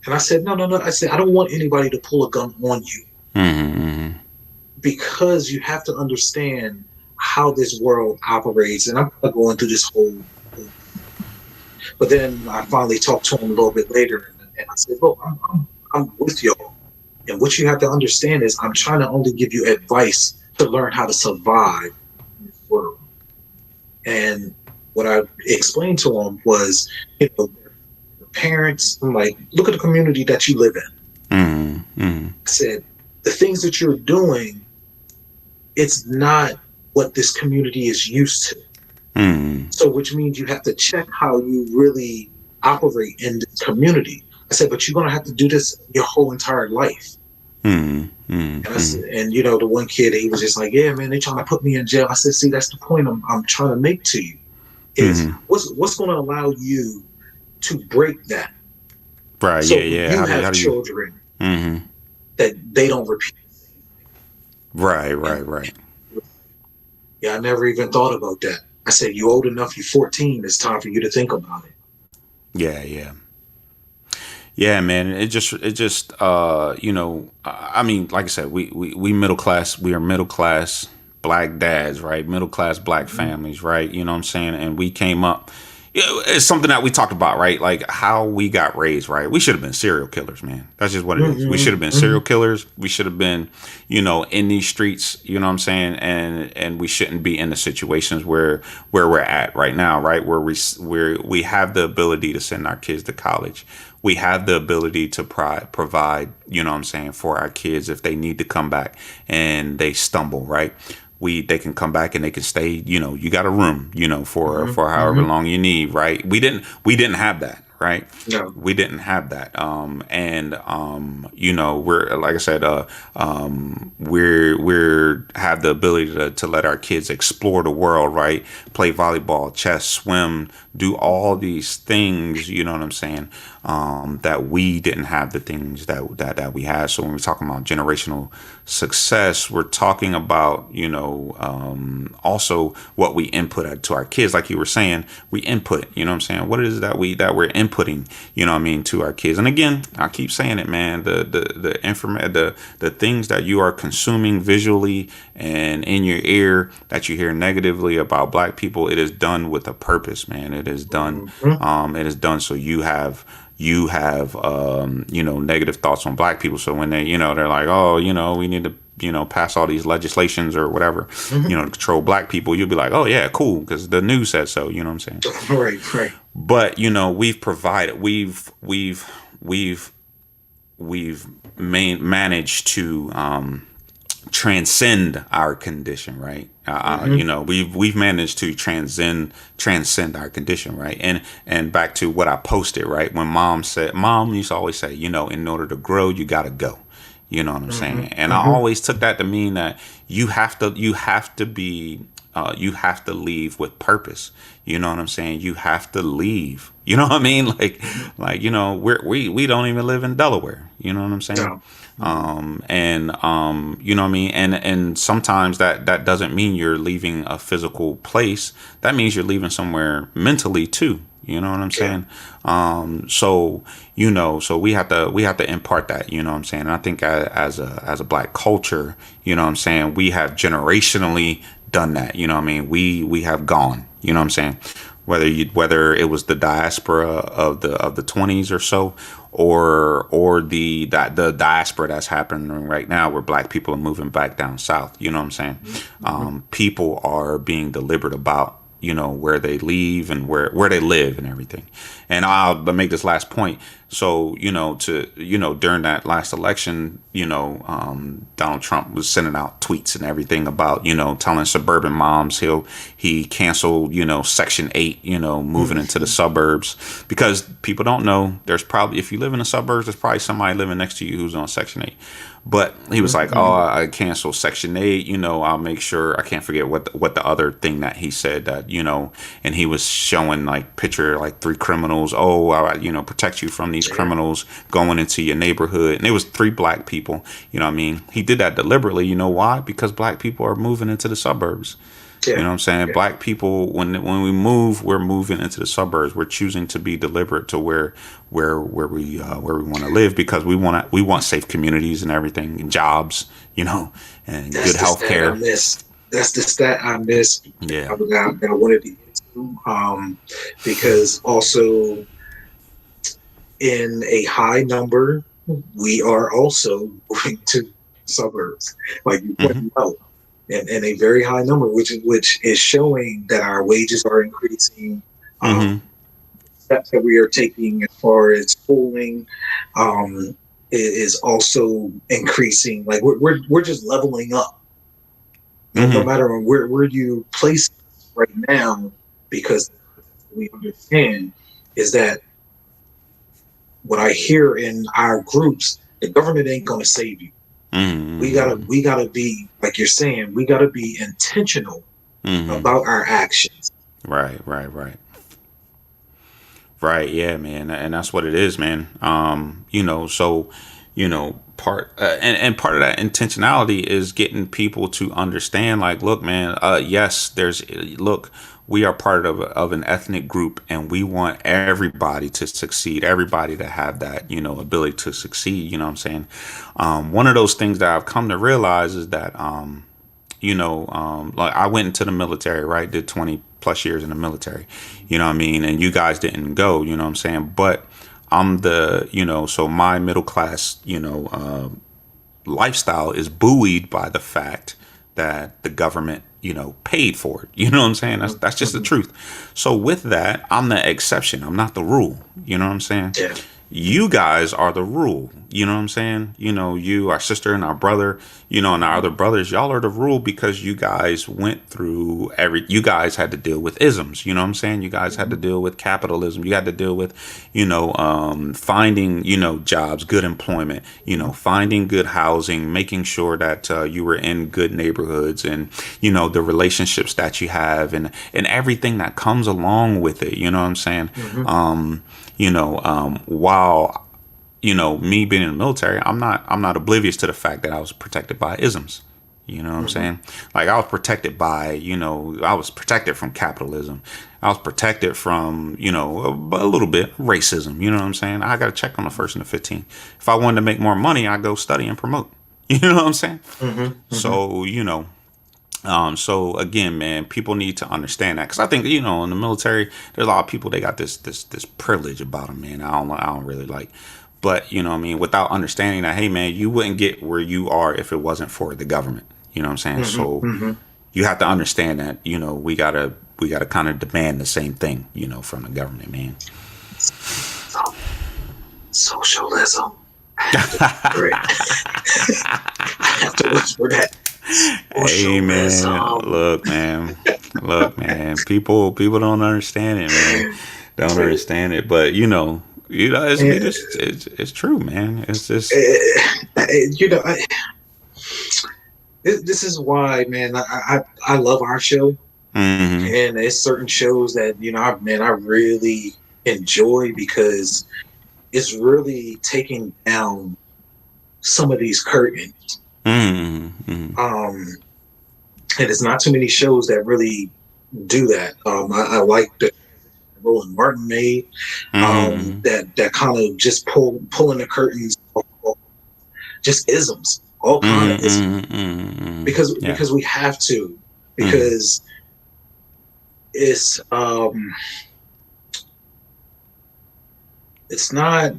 And I said, "No, no, no." I said, "I don't want anybody to pull a gun on you Mm-hmm. because you have to understand how this world operates." And I'm not going through this whole. But then I finally talked to him a little bit later, and I said, "Look, I'm with y'all. And what you have to understand is I'm trying to only give you advice to learn how to survive in this world." And what I explained to him was, parents, I'm like, look at the community that you live in. Mm-hmm. I said, the things that you're doing, it's not what this community is used to. Mm-hmm. So, which means you have to check how you really operate in this community. I said, but you're going to have to do this your whole entire life. Mm-hmm. And I said, and the one kid, he was just like, "Yeah, man, they trying to put me in jail." I said, "See, that's the point I'm trying to make to you is Mm-hmm. what's going to allow you to break that. Right. So Yeah. when Yeah. you How have do you? children, Mm-hmm. that they don't repeat." Right. And Right. Right. yeah, I never even thought about that. I said, "You old enough, you're 14. It's time for you to think about it." Yeah. Yeah. Yeah, man. I mean, like I said, we middle class, we are middle class black dads, right? Middle class black Mm-hmm. families, right? You know what I'm saying? And we came up, it's something that we talked about, right? Like how we got raised, right? We should have been serial killers, man. That's just what it is. We should have been Mm-hmm. serial killers. We should have been, in these streets, you know what I'm saying? And we shouldn't be in the situations where we're at right now, right? Where we have the ability to send our kids to college. We have the ability to provide, you know what I'm saying, for our kids if they need to come back and they stumble, right? They can come back and they can stay, you got a room, for however Mm-hmm. long you need, right? We didn't have that, right? No. We didn't have that. And we're, like I said, we're have the ability to let our kids explore the world, right? Play volleyball, chess, swim, do all these things, you know what I'm saying? That we didn't have the things that we had. So when we're talking about generational success, we're talking about, also what we input to our kids. Like you were saying, we input, you know what I'm saying? What is it that we're inputting, you know what I mean, to our kids? And again, I keep saying it, man, the things that you are consuming visually and in your ear that you hear negatively about black people, it is done with a purpose, man. It is done. Mm-hmm. It is done so you have negative thoughts on black people. So when they're like, oh, we need to pass all these legislations or whatever, Mm-hmm. to control black people, you'll be like, oh yeah, cool, because the news said so, you know what I'm saying? Right, right. But we've provided, we've managed to transcend our condition, right? Mm-hmm. We've managed to transcend our condition, right? And back to what I posted, right? When mom used to always say, in order to grow, you gotta go. You know what I'm Mm-hmm. saying? And I Mm-hmm. always took that to mean that you have to be you have to leave with purpose. You know what I'm saying? You have to leave. You know what I mean? Like we don't even live in Delaware. You know what I'm saying? No. Mhm. You know what I mean? And sometimes that doesn't mean you're leaving a physical place. That means you're leaving somewhere mentally too. You know what I'm Yeah. saying? So so we have to impart that. You know what I'm saying? And I think as a black culture, you know what I'm saying, we have generationally done that. You know what I mean? We have gone. You know what I'm saying? Whether it was the diaspora of the 20s or so, or the diaspora that's happening right now, where black people are moving back down south. You know what I'm saying? Mhm. People are being deliberate about where they leave and where they live and everything. And I'll make this last point. So during that last election, Donald Trump was sending out tweets and everything about telling suburban moms he canceled Section 8, moving into the Mhm. suburbs, because people don't know, there's probably, if you live in the suburbs, there's probably somebody living next to you who's on Section 8. But he was like, "Oh, Mhm. I canceled Section 8. I'll make sure." I can't forget what the other thing that he said, that and he was showing like picture like three criminals. Oh, I protect you from these Yeah. criminals going into your neighborhood, and it was three black people. You know what I mean? He did that deliberately. You know why? Because black people are moving into the suburbs. You Yeah. know what I'm saying? Yeah. Black people, when we move, we're moving into the suburbs. We're choosing to be deliberate to where we want to live, because we want safe communities and everything, and jobs, and good That's the health stat I care. missed. That's the stat I missed Yeah. that I wanted to get to. Because also in a high number, we are also moving to suburbs, like you Hmm. pointed out, and a very high number, which is showing that our wages are increasing. Hmm. Steps that we are taking as far as schooling um, is also increasing. Like we're just leveling up. No Hmm. matter where you place us right now, because we understand is that what I hear in our groups, the government ain't gonna save you. Hmm. We gotta be, like you're saying, we gotta be intentional Hmm. about our actions. Right. Right. Right. Right. Yeah, man. And that's what it is, man. So, part of that intentionality is getting people to understand, like, look, man, yes, look, we are part of an ethnic group, and we want everybody to succeed, everybody to have that, ability to succeed. You know what I'm saying? One of those things that I've come to realize is that, like, I went into the military, right? Did 20 plus years in the military, you know what I mean? And you guys didn't go, you know what I'm saying? But so my middle class, lifestyle is buoyed by the fact that the government, paid for it. You know what I'm saying? That's Mhm, that's just the mhm. truth. So with that, I'm the exception. I'm not the rule. You know what I'm saying? Yeah. You guys are the rule. You know what I'm saying? Our sister and our brother, and our other brothers, y'all are the rule, because you guys went through you guys had to deal with isms. You know what I'm saying? You guys had to Mhm. deal with capitalism. You had to deal with, finding, jobs, good employment, finding good housing, making sure that you were in good neighborhoods, and, the relationships that you have, and everything that comes along with it. You know what I'm saying? Mhm. While me being in the military, I'm not oblivious to the fact that I was protected by isms. You know what I'm Mhm. saying? Like, I was protected by, I was protected from capitalism. I was protected from, a little bit racism. You know what I'm saying? I got to check on the first and the 15th. If I wanted to make more money, I go study and promote. You know what I'm saying? Mhm. Mhm. So, so again, man, people need to understand that, because I think, in the military, there's a lot of people, they got this privilege about them, man. I don't really like, but you know what I mean, without understanding that, hey, man, you wouldn't get where you are if it wasn't for the government. You know what I'm saying? Mhm. So Mhm. you have to understand that, we gotta kind of demand the same thing, from the government, man. So, socialism. I have to whisper it. I have to whisper that. Hey, man, Socialism. look, man. People don't understand it, man. Don't Right. understand it, but it's And, we just it's true, man. It's just. you know, this is why, man. I love our show, Mm-hmm. and there's certain shows that man, I really enjoy because it's really taking down some of these curtains. Mm-hmm. Um, and it's not too many shows that really do that. I like the Roland Martin made, Mm-hmm. that kind of just pulling the curtains off, just isms, all kind of isms, Mm-hmm. Mm-hmm. Yeah. because we have to, Mm-hmm. because it's it's not,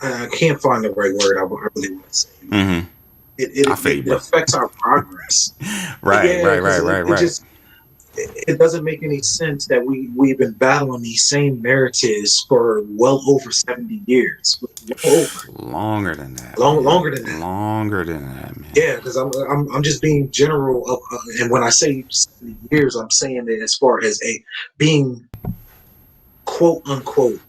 I can't find the right word I really want to say. Mm-hmm. I feel you, It bro. affects our progress. Right, Yeah, right, right, because right, it right. just it doesn't make any sense that we've been battling these same narratives for well over 70 years, well over, Longer than that, man. longer than that. Longer than that, man. Yeah, because I'm just being general of, and when I say 70 years, I'm saying that as far as a being quote unquote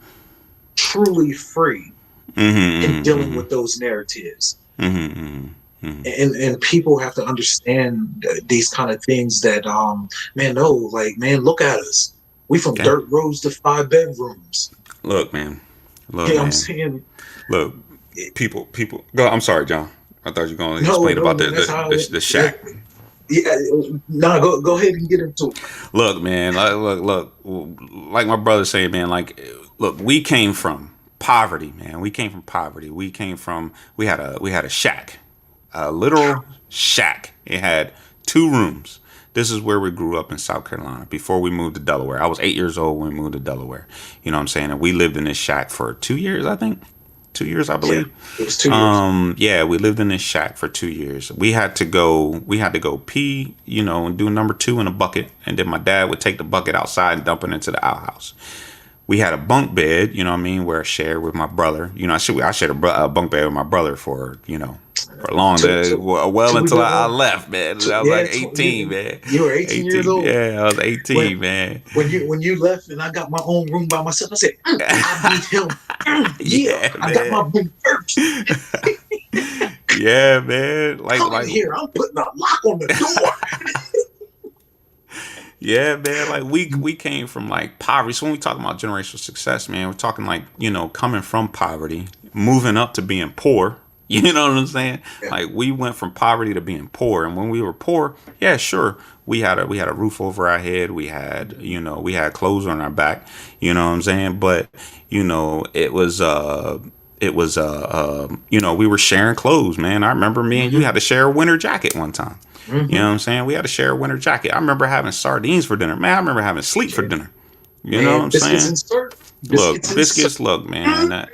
truly free in Mm-hmm. dealing Mm-hmm. with those narratives. Mm-hmm. Mm-hmm. And people have to understand these kind of things, that man, no, like, man, look at us, we from Yeah. dirt roads to 5 bedrooms. Look, man. You Look, know what I'm man. saying? Look, people. Go. I'm sorry, John. I thought you were going to No, explain no, about man, that's how the that, shack. yeah. Nah, go ahead and get into it. Look, man. Look. Like my brother saying, man. Like, look, we came from poverty, man. We came from poverty. We came from. We had a shack, a literal shack. It had 2 rooms. This is where we grew up in South Carolina before we moved to Delaware. I was 8 years old when we moved to Delaware. You know what I'm saying? And we lived in this shack for 2 years, I think. 2 years, I Yeah, believe. it was 2 years. Yeah, we lived in this shack for 2 years. We had to go pee, and do number two in a bucket. And then my dad would take the bucket outside and dump it into the outhouse. We had a bunk bed, you know what I mean, where I shared with my brother. I shared a bunk bed with my brother for a long To, day, to, well to we until go I on. left, man. I was Yeah, like 18, man. you were 18 years 18, old yeah, I was when 18, man. you left, and I got my own room by myself. I said, I beat him. Yeah, Yeah, I got my man. room first. Yeah, man. Come in here. I'm putting a lock on the door. Yeah, man. Like we came from like poverty. So when we talk about generational success, man, we're talking like, coming from poverty, moving up to being poor. You know what I'm saying? Yeah, Like we went from poverty to being poor. And when we were poor, yeah, sure, we had a roof over our head. We had clothes on our back. You know what I'm saying? But, we were sharing clothes, man. I remember me and you mm-hmm. had to share a winter jacket one time. You know Mm-hmm. what I'm saying? We had to share a winter jacket. I remember having sardines for dinner. Man, I remember having sleep for Yeah. dinner. You know what Man, I'm biscuits saying? and syrup. Look, Biscuits and syrup. biscuits, look, man.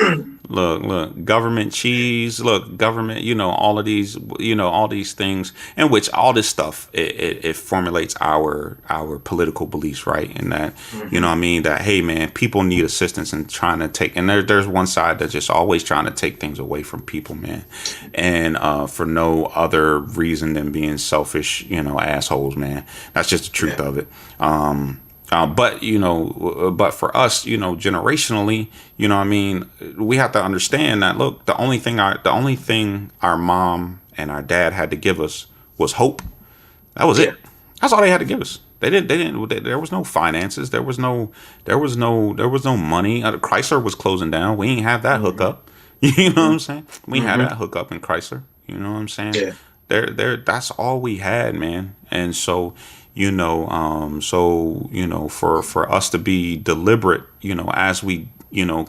Look, government cheese, look, government, all these things in which all this stuff, it formulates our political beliefs, right? And that, Mm-hmm. I mean, that, hey, man, people need assistance in trying to take, and there's one side that's just always trying to take things away from people, man. And for no other reason than being selfish, assholes, man. That's just the truth Yeah. of it. But for us, generationally, what I mean, we have to understand that. Look, the only thing our mom and our dad had to give us was hope. That was Yeah. it. That's all they had to give us. They didn't. There was no finances. There was no money. Chrysler was closing down. We ain't have that Mm-hmm. hookup. You know what I'm saying? We had Mm-hmm. that hookup in Chrysler. You know what I'm saying? Yeah. That's all we had, man. And so, for us to be deliberate, as we,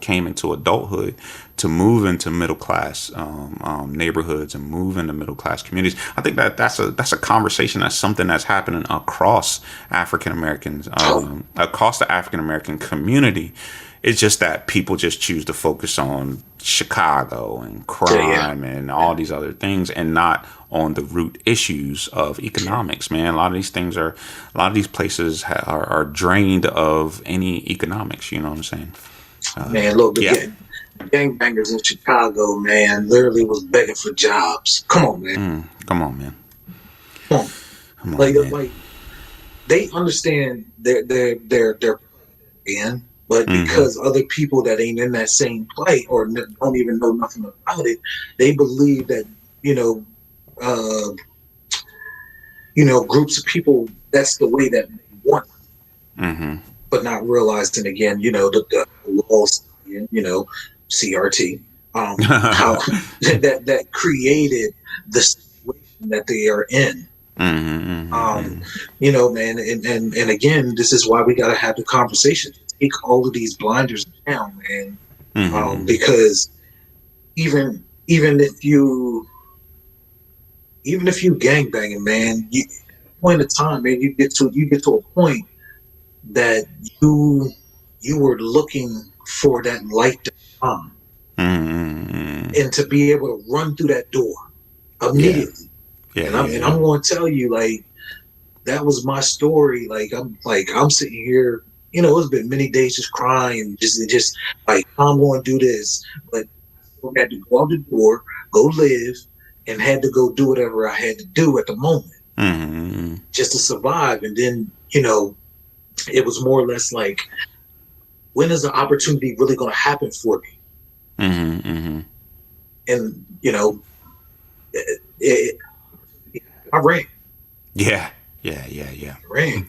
came into adulthood, to move into middle class neighborhoods and move into middle class communities. I think that's a conversation. That's something that's happening across African Americans, Oh, across the African American community. It's just that people just choose to focus on Chicago and yeah, yeah, crime and all these other things, and not on the root issues of economics, man. A lot of these places are drained of any economics. You know what I'm saying? man. Look, Yeah. gangbangers in Chicago, man, literally was begging for jobs. Come on, man. Come on, man. Come on. Come on, man. Like they understand their in, but Mm-hmm. because other people that ain't in that same plight or don't even know nothing about it, they believe that, you know, uh, groups of people, that's the way that they want, Mm-hmm. but not realizing again, the laws, CRT, how that created the situation that they are in. Mm-hmm. Um, Mm-hmm. Man, and again, this is why we got to have the conversation to take all of these blinders down, man. Mm-hmm. Because even if you gang banging, man, at a point of time, man, you get to a point that you you were looking for that light to come, Mm-hmm. and to be able to run through that door Yeah. immediately. Yeah. And I'm Yeah. and Yeah. I'm going to tell you, like, that was my story. I'm sitting here. It's been many days just crying, just like, I'm going to do this, but I had to go out the door, go live, and had to go do whatever I had to do at the moment Mm-hmm. just to survive. And then, it was more or less like, when is the opportunity really going to happen for me? Mm-hmm. Mm-hmm. And, it, I ran, Yeah. Yeah. Yeah. Yeah. ran.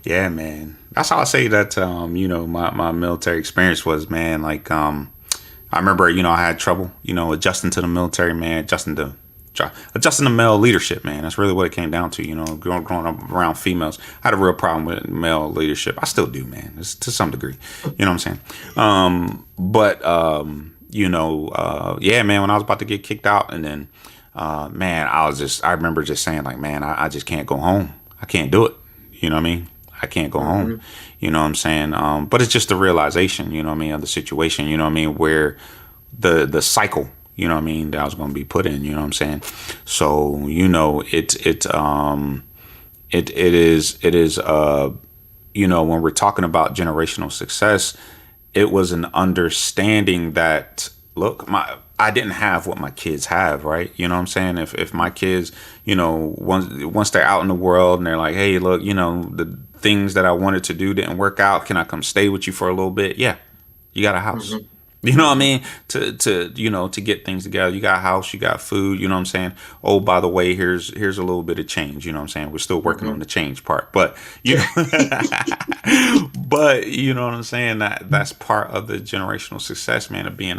Yeah, man. That's how I say that. My military experience was, man. Like, I remember, I had trouble, adjusting to the military, man, adjusting to male leadership, man. That's really what it came down to, growing up around females. I had a real problem with male leadership. I still do, man, to some degree. You know what I'm saying? But yeah, man, when I was about to get kicked out, and then, man, I remember just saying, like, man, I just can't go home. I can't do it. You know what I mean? I can't go home. Mm-hmm. You know what I'm saying? But it's just the realization, you know what I mean, of the situation, you know what I mean, where the cycle, you know what I mean, that I was going to be put in, you know what I'm saying? So, it is when we're talking about generational success, it was an understanding that, look, I didn't have what my kids have, right? You know what I'm saying? If my kids, once they're out in the world and they're like, hey, look, the things that I wanted to do didn't work out. Can I come stay with you for a little bit? Yeah, you got a house. Mm-hmm. You know what I mean? To get things together. You got a house, you got food, you know what I'm saying? Oh, by the way, here's a little bit of change, you know what I'm saying? We're still working on Mm-hmm. the change part. But but you know what I'm saying? That's part of the generational success, man, of being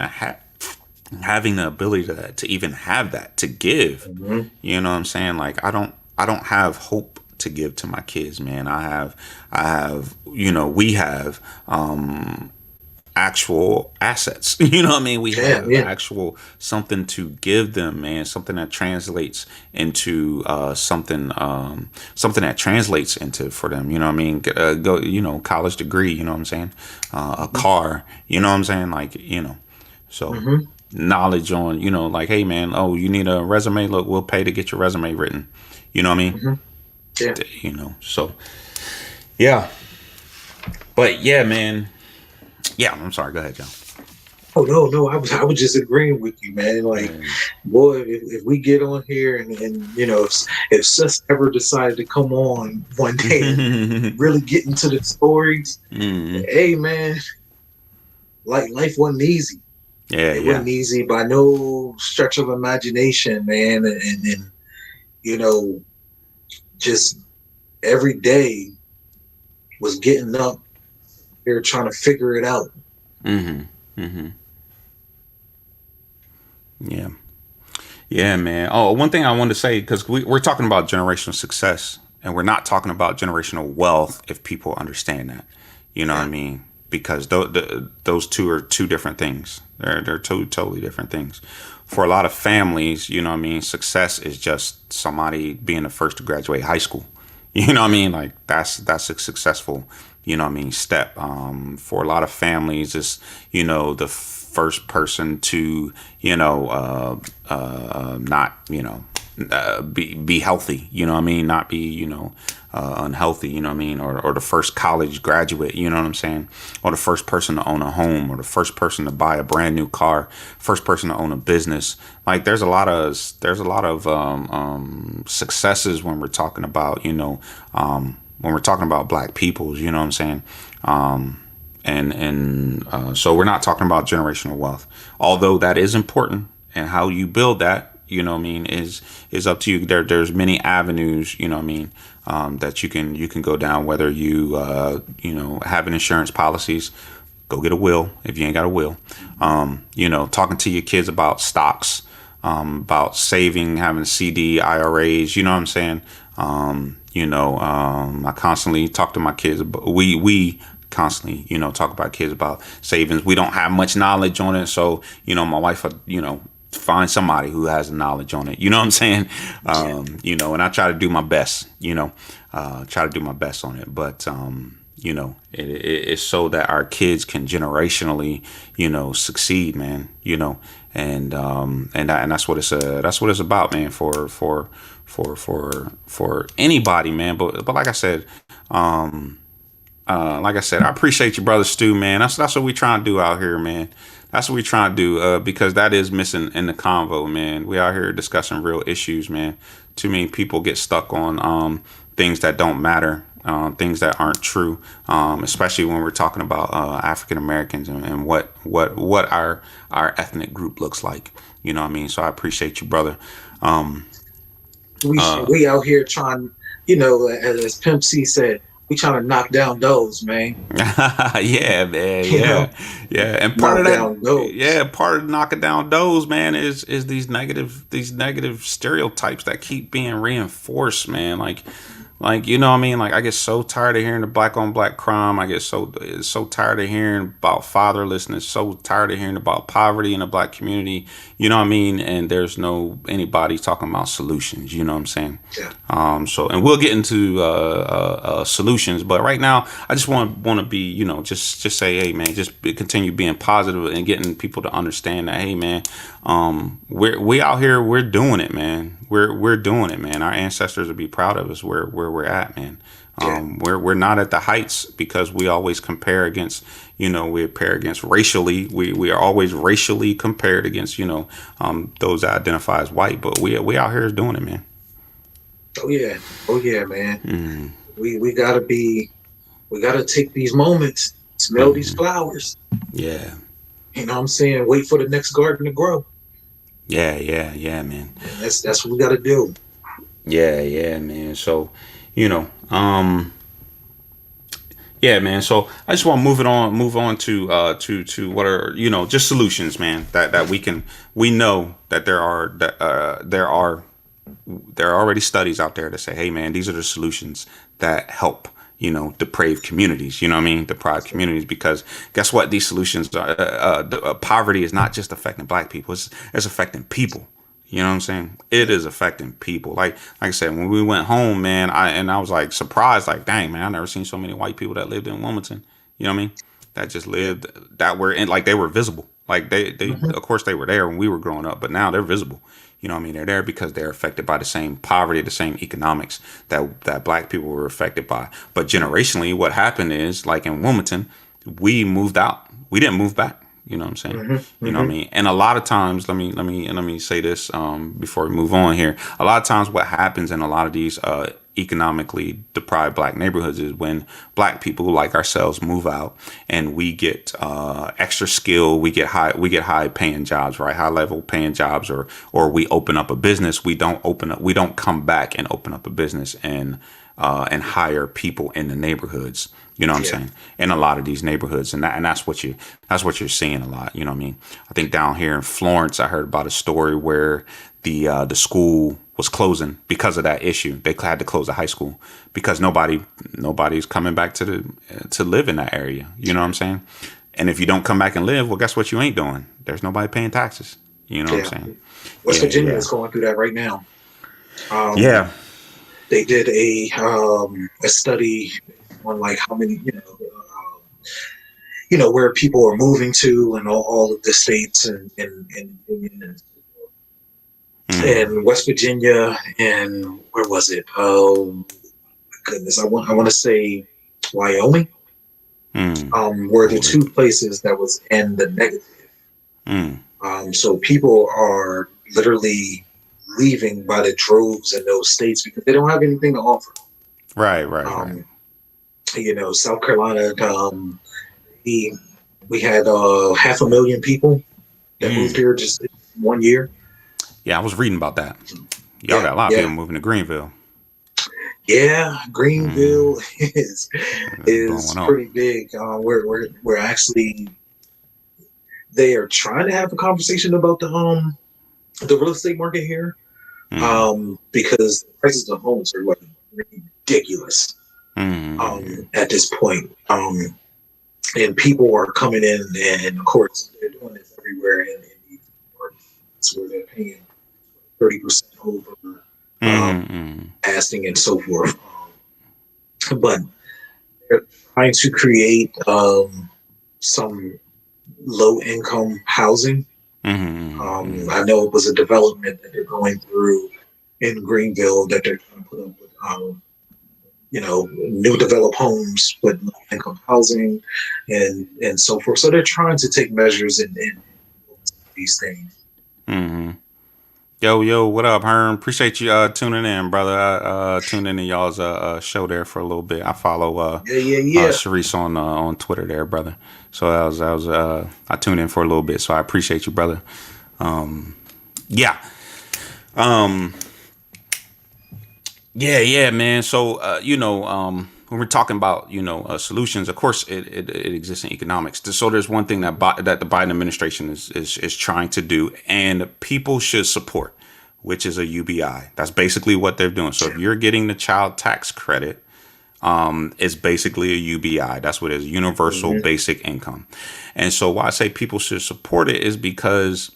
having the ability to even have that, to give. Mm-hmm. You know what I'm saying? Like, I don't have hope to give to my kids, man. I have we have actual assets. You know what I mean? We Yeah, have yeah. actual something to give them, man. Something that translates into something that translates into for them. You know what I mean? Go, college degree. You know what I'm saying? A car. You know what I'm saying? Like, so Mm-hmm. knowledge on, like, hey, man, oh, you need a resume? Look, we'll pay to get your resume written. You know what I mean? Mm-hmm. Yeah. So yeah, but yeah, man. Yeah, I'm sorry. Go ahead, John. Oh, no, I was just agreeing with you, man. Like, Yeah. boy, if we get on here, and if Sus ever decided to come on one day and really get into the stories, Mm. hey, man, like, life wasn't easy. Yeah, It yeah. wasn't easy by no stretch of imagination, man. And you know, just every day was getting up here trying to figure it out. Mm-hmm. Mm-hmm. Yeah. Yeah, man. Oh, one thing I wanted to say, because we're talking about generational success, and we're not talking about generational wealth, if people understand that. You know what I Yeah. mean? Because those two are two different things. They're two totally different things. For a lot of families, you know what I mean, success is just somebody being the first to graduate high school. You know what I mean? Like, that's a successful, step. For a lot of families, it's, the first person to, not, be healthy, you know what I mean? Not be, unhealthy, you know what I mean? Or the first college graduate, you know what I'm saying? Or the first person to own a home, or the first person to buy a brand new car, first person to own a business. Like, there's a lot of successes when we're talking about, when we're talking about black peoples, you know what I'm saying? So we're not talking about generational wealth, although that is important, and how you build that you know what I mean, is up to you. There's many avenues, you know what I mean, that you can go down, whether you having insurance policies. Go get a will if you ain't got a will. Talking to your kids about stocks, about saving, having CD, IRAs. You know what I'm saying? I constantly talk to my kids. We constantly, talk about kids about savings. We don't have much knowledge on it, so my wife, find somebody who has knowledge on it. You know what I'm saying? And I try to do my best. Try to do my best on it, but. It's so that our kids can generationally, succeed, man. And that's what it's about, man. For anybody, man. But like I said, I appreciate you, brother Stu, man. That's what we trying to do out here, man. That's what we trying to do, because that is missing in the convo, man. We out here discussing real issues, man. Too many people get stuck on things that don't matter. Things that aren't true, especially when we're talking about African Americans and what our ethnic group looks like. You know what I mean? So I appreciate you, brother. We out here trying, as Pimp C said, we trying to knock down those, man. Yeah, man. Yeah. And part of that, part of knocking down those, man, is these negative stereotypes that keep being reinforced, man. Like, you know what I mean? Like, I get so tired of hearing the black on black crime. I get so tired of hearing about fatherlessness, so tired of hearing about poverty in the black community. You know what I mean? And there's anybody talking about solutions. You know what I'm saying? Yeah. And we'll get into solutions, but right now I just want to be, just say, hey man, just continue being positive and getting people to understand that, hey man, we out here, we're doing it, man. We're doing it, man. Our ancestors will be proud of us where we're at, man. We're not at the heights because we always compare against, we compare against racially. We are always racially compared against, those that identify as white. But we out here is doing it, man. Oh yeah, man. Mm. We gotta take these moments, smell these flowers. Yeah. You know what I'm saying? Wait for the next garden to grow. Yeah, man. And that's what we gotta do. Yeah, man. So, yeah, man. So I just want to move on to what are, just solutions, man, that we know that there are already studies out there that say, hey man, these are the solutions that help, depraved communities, you know what I mean? Deprived communities, because guess what? These solutions are, poverty is not just affecting black people. It's affecting people. You know what I'm saying? It is affecting people. Like I said, when we went home, man, I was like surprised, like, dang, man, I never seen so many white people that lived in Wilmington. You know what I mean? That just lived, that were in, like, they were visible. Like they of course they were there when we were growing up, but now they're visible. You know what I mean? They're there because they're affected by the same poverty, the same economics that black people were affected by. But generationally, what happened is, like in Wilmington, we moved out. We didn't move back. You know what I'm saying? Mm-hmm. You know what I mean? And a lot of times, let me say this before we move on here. A lot of times what happens in a lot of these economically deprived black neighborhoods is when black people like ourselves move out and we get extra skill, we get high paying jobs, right? High level paying jobs, or we open up a business. We don't come back and open up a business and hire people in the neighborhoods. You know what I'm saying? In a lot of these neighborhoods, and that's what you're seeing a lot. You know what I mean? I think down here in Florence, I heard about a story where the school was closing because of that issue. They had to close the high school because nobody's coming back to live in that area. You know what I'm saying? And if you don't come back and live, well, guess what? You ain't doing. There's nobody paying taxes. You know what I'm saying? West Virginia is going through that right now. They did a study on like how many, where people are moving to and all of the states and West Virginia and where was it? Oh goodness, I want to say Wyoming. Were the two places that was in the negative. So people are literally leaving by the droves in those states because they don't have anything to offer. Right. South Carolina, we had 500,000 people that moved here just 1 year. Yeah, I was reading about that. Y'all Yeah, got a lot of people yeah, moving to Greenville. yeah. Greenville is Blowing up. pretty big. We're actually they are trying to have a conversation about the real estate market here, Mm, because the prices of homes are like ridiculous mm, at this point. And people are coming in, and of course they're doing this everywhere in these markets where they're paying 30% over um, mm, asking and so forth. But they're trying to create some low income housing. mm. I know it was a development that they're going through in Greenville that they're trying to put up with, new developed homes with low income housing and so forth. So they're trying to take measures in these things. Mm. Yo, yo, what up, Herm? Appreciate you tuning in, brother. I tuned in to y'all's show there for a little bit. I follow Yeah, yeah, yeah. Sharice on Twitter there, brother. So I tuned in for a little bit. So I appreciate you, brother. Yeah. Um, yeah, man. So when we're talking about solutions, of course it exists in economics. So there's one thing that the Biden administration is trying to do, and people should support, which is a UBI. That's basically what they're doing. So if you're getting the child tax credit, it's basically a UBI. That's what it is, universal Mm-hmm. basic income. And so why I say people should support it is because,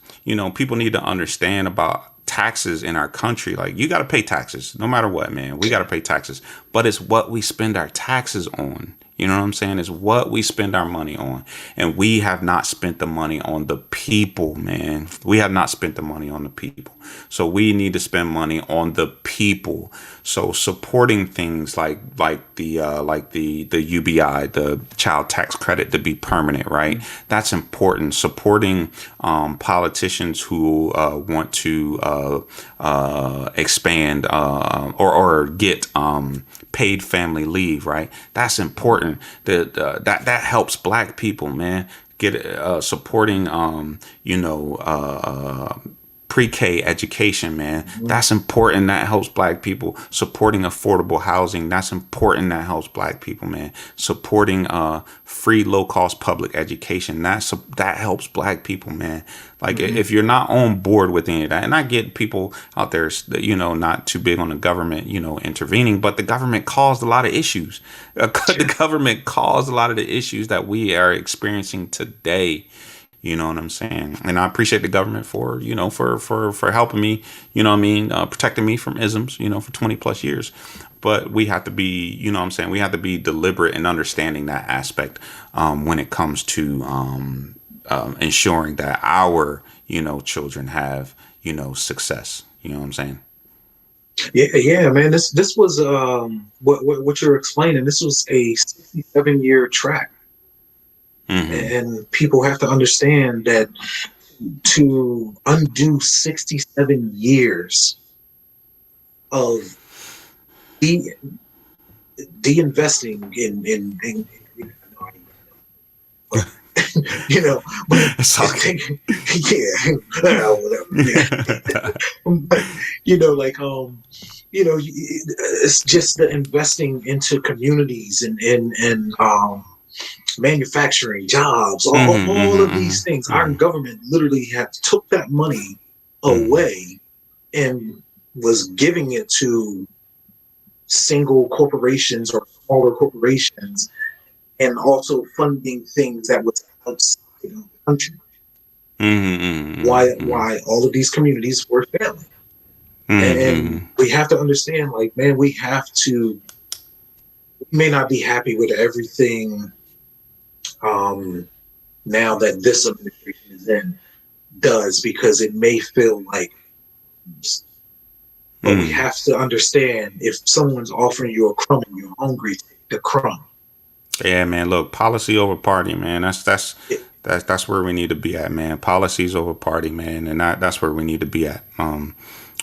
people need to understand about taxes in our country. Like, you got to pay taxes no matter what, man. We got to pay taxes, but it's what we spend our taxes on. You know what I'm saying? It's what we spend our money on. And we have not spent the money on the people, man. We have not spent the money on the people. So we need to spend money on the people. So supporting things like the UBI, the child tax credit, to be permanent, right? That's important. Supporting politicians who want to expand or get paid family leave, right? That's important. That helps Black people, man. Get supporting pre-K education, man. That's important. That helps Black people. Supporting affordable housing. That's important. That helps Black people, man. Supporting free, low-cost public education. That helps Black people, man. Like, Mm-hmm. if you're not on board with any of that, and I get people out there, not too big on the government, intervening, but the government caused a lot of issues. The government caused a lot of the issues that we are experiencing today. You know what I'm saying? And I appreciate the government for, for helping me, protecting me from isms, for 20 plus years. But we have to be, we have to be deliberate in understanding that aspect when it comes to ensuring that our, children have, success. You know what I'm saying? Yeah, yeah, man. This was what you're explaining. This was a 67-year track, Mm-hmm. and people have to understand that to undo 67 years of de de-investing in but you know, but It's all good. yeah, whatever. Yeah. But like it's just the investing into communities and manufacturing jobs, Mm-hmm, all of these things. mm-hmm, Our mm-hmm, government literally have took that money mm-hmm. away and was giving it to single corporations or smaller corporations, and also funding things that was outside of the country. Mm-hmm. Why all of these communities were failing, and Mm-hmm. we have to understand, like, man, we have to. We may not be happy with everything um, now that this administration is in does, because it may feel like, but we Mm. have to understand, if someone's offering you a crumb and you're hungry, take the crumb. Yeah, man. Look, policy over party, man. It, That's where we need to be at, man. Policies over party, man, and that's where we need to be at.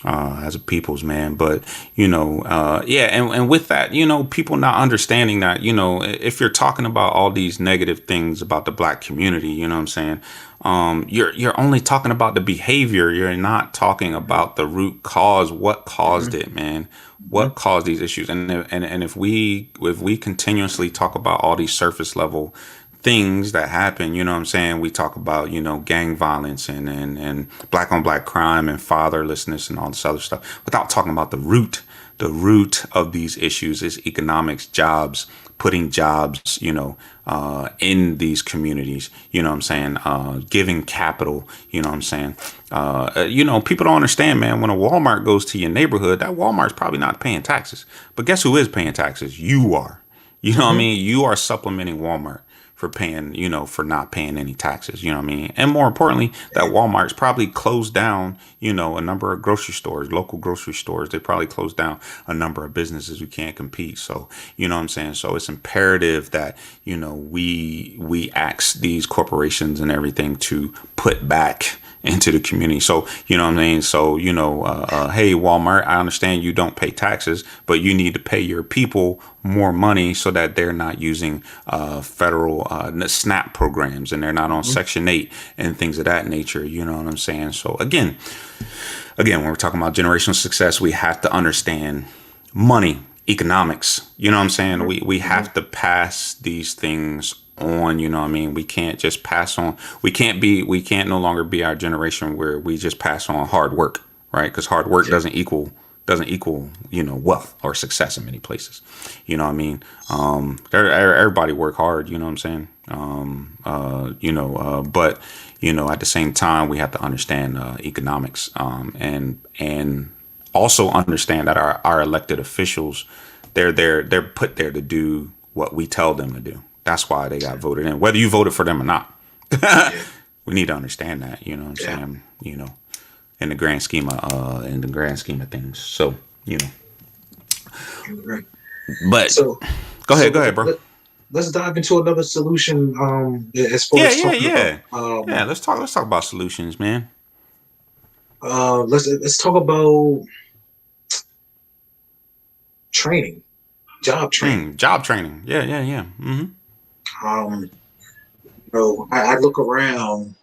as a people's man. But yeah, and with that, people not understanding that, if you're talking about all these negative things about the black community, you know what I'm saying, you're only talking about the behavior. You're not talking about the root cause. What caused it, man? Mhm. What caused these issues? And if we continuously talk about all these surface level things that happen, you know what I'm saying? We talk about, gang violence and black on black crime and fatherlessness and all this other stuff without talking about the root. The root of these issues is economics, jobs, putting jobs, in these communities, you know what I'm saying? Giving capital, you know what I'm saying? People don't understand, man, when a Walmart goes to your neighborhood, that Walmart's probably not paying taxes. But guess who is paying taxes? You are. You know what I Mhm. mean? You are supplementing Walmart for paying, for not paying any taxes, you know what I mean? And more importantly, that Walmart's probably closed down, a number of grocery stores, local grocery stores. They probably closed down a number of businesses who can't compete. So, you know what I'm saying? So it's imperative that, we ask these corporations and everything to put back into the community. So, you know what I mean? So, hey, Walmart, I understand you don't pay taxes, but you need to pay your people more money so that they're not using federal SNAP programs and they're not on Mhm. Section 8 and things of that nature. You know what I'm saying? So, again, when we're talking about generational success, we have to understand money, economics. You know what I'm saying? We Mhm. have to pass these things on, you know what I mean? We can't just pass on. We can't no longer be our generation where we just pass on hard work, right? Because hard work Yeah. doesn't equal wealth or success in many places. You know what I mean? Everybody work hard, you know what I'm saying? But at the same time we have to understand economics, and also understand that our elected officials, they're put there to do what we tell them to do. That's why they got voted in, whether you voted for them or not. Yeah. We need to understand that, you know what I'm Yeah. saying? In the grand scheme of things. So, Right. but So, go ahead, so bro. let's dive into another solution. As far Yeah, as yeah, talking about, yeah. Yeah, let's talk about solutions, man. let's talk about training, job training. Job training. Yeah, yeah, yeah. Um, I look around,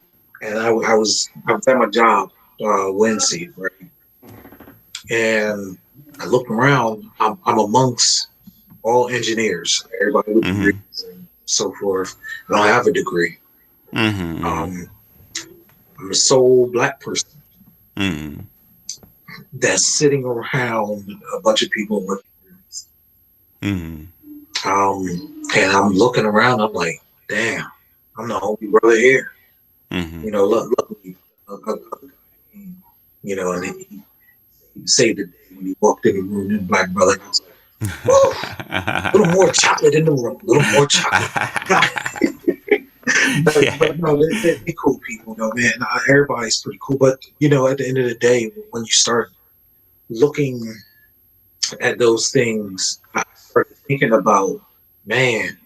and I was at my job Wednesday, right? And I look around. I'm amongst all engineers, everybody with degrees Mm-hmm. and so forth. I don't have a degree. Mm-hmm. Um, I'm a sole black person Mm-hmm. that's sitting around a bunch of people with degrees. Mm-hmm. And I'm looking around. I'm like, damn, I'm the only brother here. Mm-hmm. Luckily, a guy came, and he saved the day when he walked in the room. And black brother was like, "Woo, a little more chocolate in the room, a little more chocolate." Yeah. But no, they're cool people, though, man. Everybody's pretty cool. But at the end of the day, when you start looking at those things, I started thinking about, man,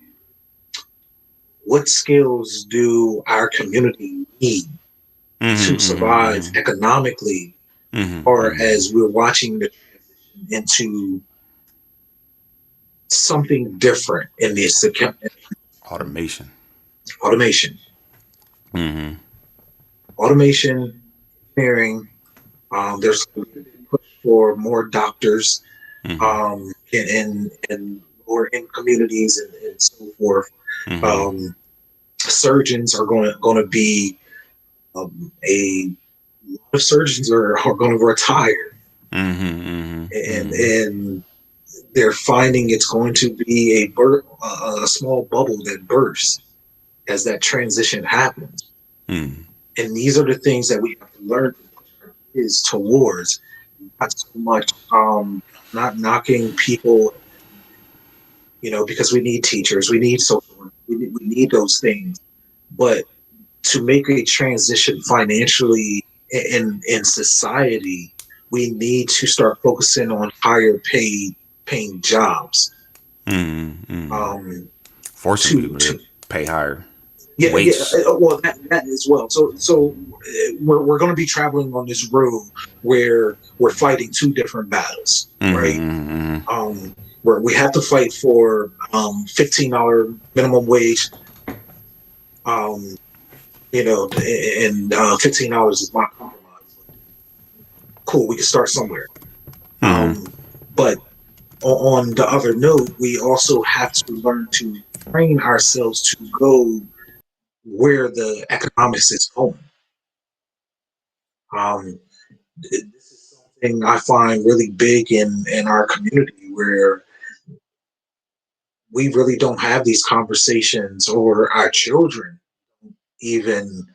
what skills do our community need to survive Mm-hmm. economically, or Mm-hmm. as we're watching the transition into something different in this Automation. automation, Mm-hmm. automation, engineering. There's a push for more doctors Mm-hmm. in lower in communities and so forth. Mm-hmm. Um, Surgeons are going to be a lot of surgeons are going to retire, Mm-hmm. Mm-hmm. and they're finding it's going to be a small bubble that bursts as that transition happens. Mm-hmm. And these are the things that we have to learn to push our kids towards. Not so much not knocking people, because we need teachers, we need social work, we need those things. But to make a transition financially in society, we need to start focusing on higher paying jobs. Mm-hmm. Um, Forcing to people to to pay higher. Yeah, yeah. Waste. Well, that as well. We're going to be traveling on this road where we're fighting two different battles, right? Mm-hmm. Where we have to fight for $15 minimum wage. Um, and $15 is my compromise. Cool, we can start somewhere. Mm-hmm. But on the other note, we also have to learn to train ourselves to go where the economics is going. Um, this is something I find really big in our community where we really don't have these conversations, or our children even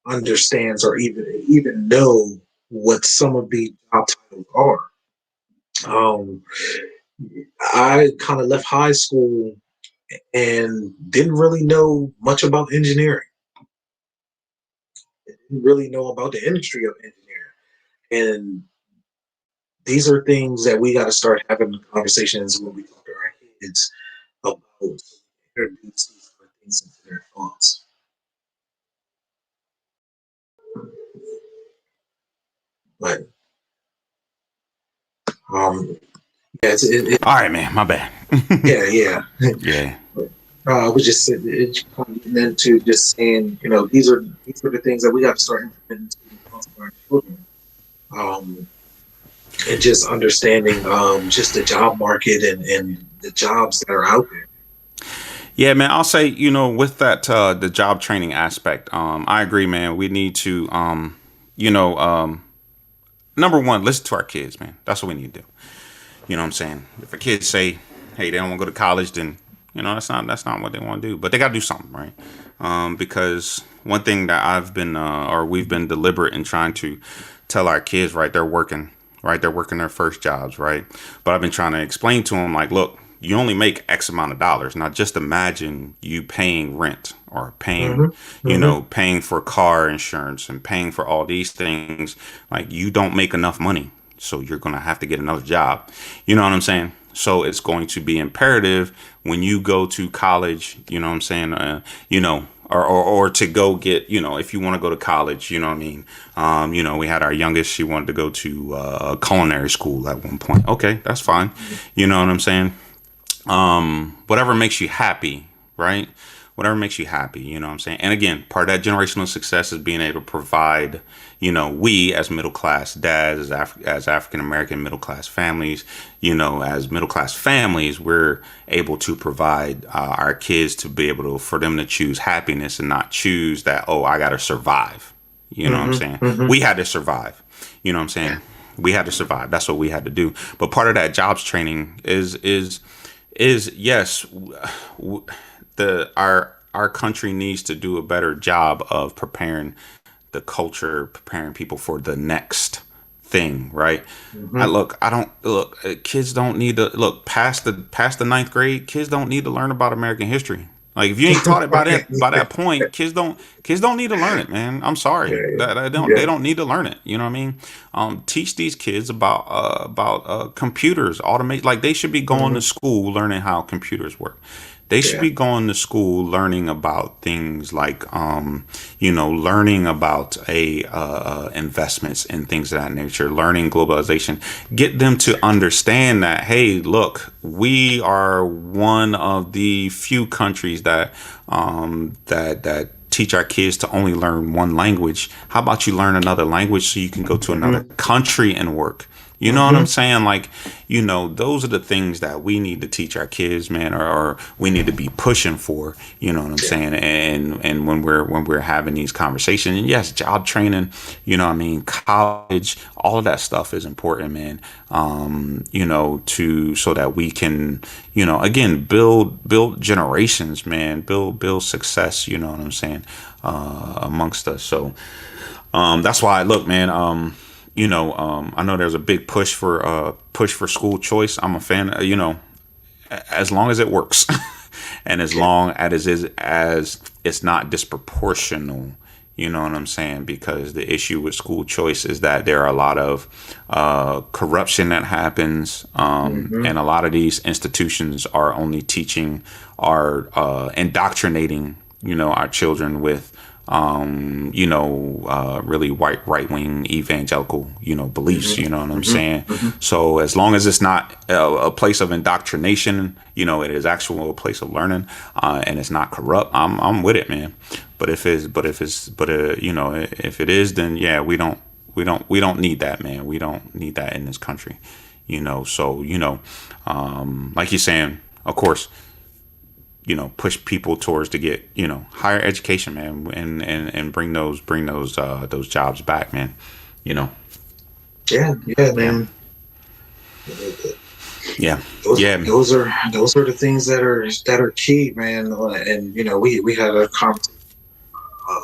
understands or even know what some of these job titles are. Um, I kind of left high school and didn't really know much about engineering. Didn't really know about the industry of engineering, and these are things that we got to start having conversations when we talk to our kids about, introduce these kind of things into their thoughts. But um, yeah, All right, man. My bad. yeah, yeah. Yeah. I was just it's getting into just saying, these are the things that we got to start implementing to our children, um, and just understanding just the job market and the jobs that are out there. Yeah, man. I'll say, with that, the job training aspect, I agree, man. We need to, you know, number one, listen to our kids, man. That's what we need to do. You know what I'm saying? If a kid say, hey, they don't want to go to college, then that's not what they want to do. But they got to do something, right? Because one thing that I've been or we've been deliberate in trying to tell our kids, right? They're working, right? They're working their first jobs, right? But I've been trying to explain to them, like, look, you only make X amount of dollars. Now, just imagine you paying rent or paying, Mm-hmm. Mm-hmm. paying for car insurance and paying for all these things. Like, you don't make enough money, so you're gonna have to get another job. You know what I'm saying? So it's going to be imperative when you go to college. You know what I'm saying? Or to go get, if you want to go to college, you know what I mean? We had our youngest, she wanted to go to culinary school at one point. Okay, that's fine. You know what I'm saying? Whatever makes you happy, right? Whatever makes you happy, you know what I'm saying? And again, part of that generational success is being able to provide, we as middle class dads, as African American middle class families, as middle class families, we're able to provide our kids to be able to, for them to choose happiness and not choose that, oh, I got to survive. You know what I'm saying? Mm-hmm. Mm-hmm. We had to survive. You know what I'm saying? We had to survive. That's what we had to do. But part of that jobs training is yes, our country needs to do a better job of preparing the culture, preparing people for the next thing, right? Mm-hmm. I don't look. Kids don't need to look past the ninth grade. Kids don't need to learn about American history. Like if you ain't taught it by that point, kids don't need to learn it, man. I'm sorry, Yeah, that they yeah. don't need to learn it. You know what I mean? Teach these kids about computers, automate. Like they should be going Mm-hmm. to school learning how computers work. They should Yeah. be going to school learning about things like, learning about investments and things of that nature, learning globalization, get them to understand that, hey, look, we are one of the few countries that teach our kids to only learn one language. How about you learn another language so you can go to another Mm-hmm. country and work? You know what I'm Mm-hmm. saying? Like, those are the things that we need to teach our kids, man, or we need to be pushing for. You know what I'm Yeah. saying? And when we're having these conversations, and yes, job training, what I mean, college, all of that stuff is important, man. To so that we can, again, build generations, man, build success. You know what I'm saying? Amongst us. So that's why, look, man. I know there's a big push for school choice. I'm a fan. As long as it works, and as Yeah. long as it's not disproportional. You know what I'm saying? Because the issue with school choice is that there are a lot of corruption that happens, Mm-hmm. and a lot of these institutions are only teaching, are indoctrinating our children with really right wing evangelical, beliefs, Hmm. you know what I'm Hmm. saying? Hmm. So as long as it's not a place of indoctrination, it is actual a place of learning, and it's not corrupt, I'm with it, man. If it is, then yeah, we don't need that, man. We don't need that in this country, so like you're saying, of course, push people towards to get, higher education, man, and bring those jobs back, man. You know, Yeah, yeah, yeah, man. yeah, Those yeah, those are the things that are key, man. And we had a conversation. Uh,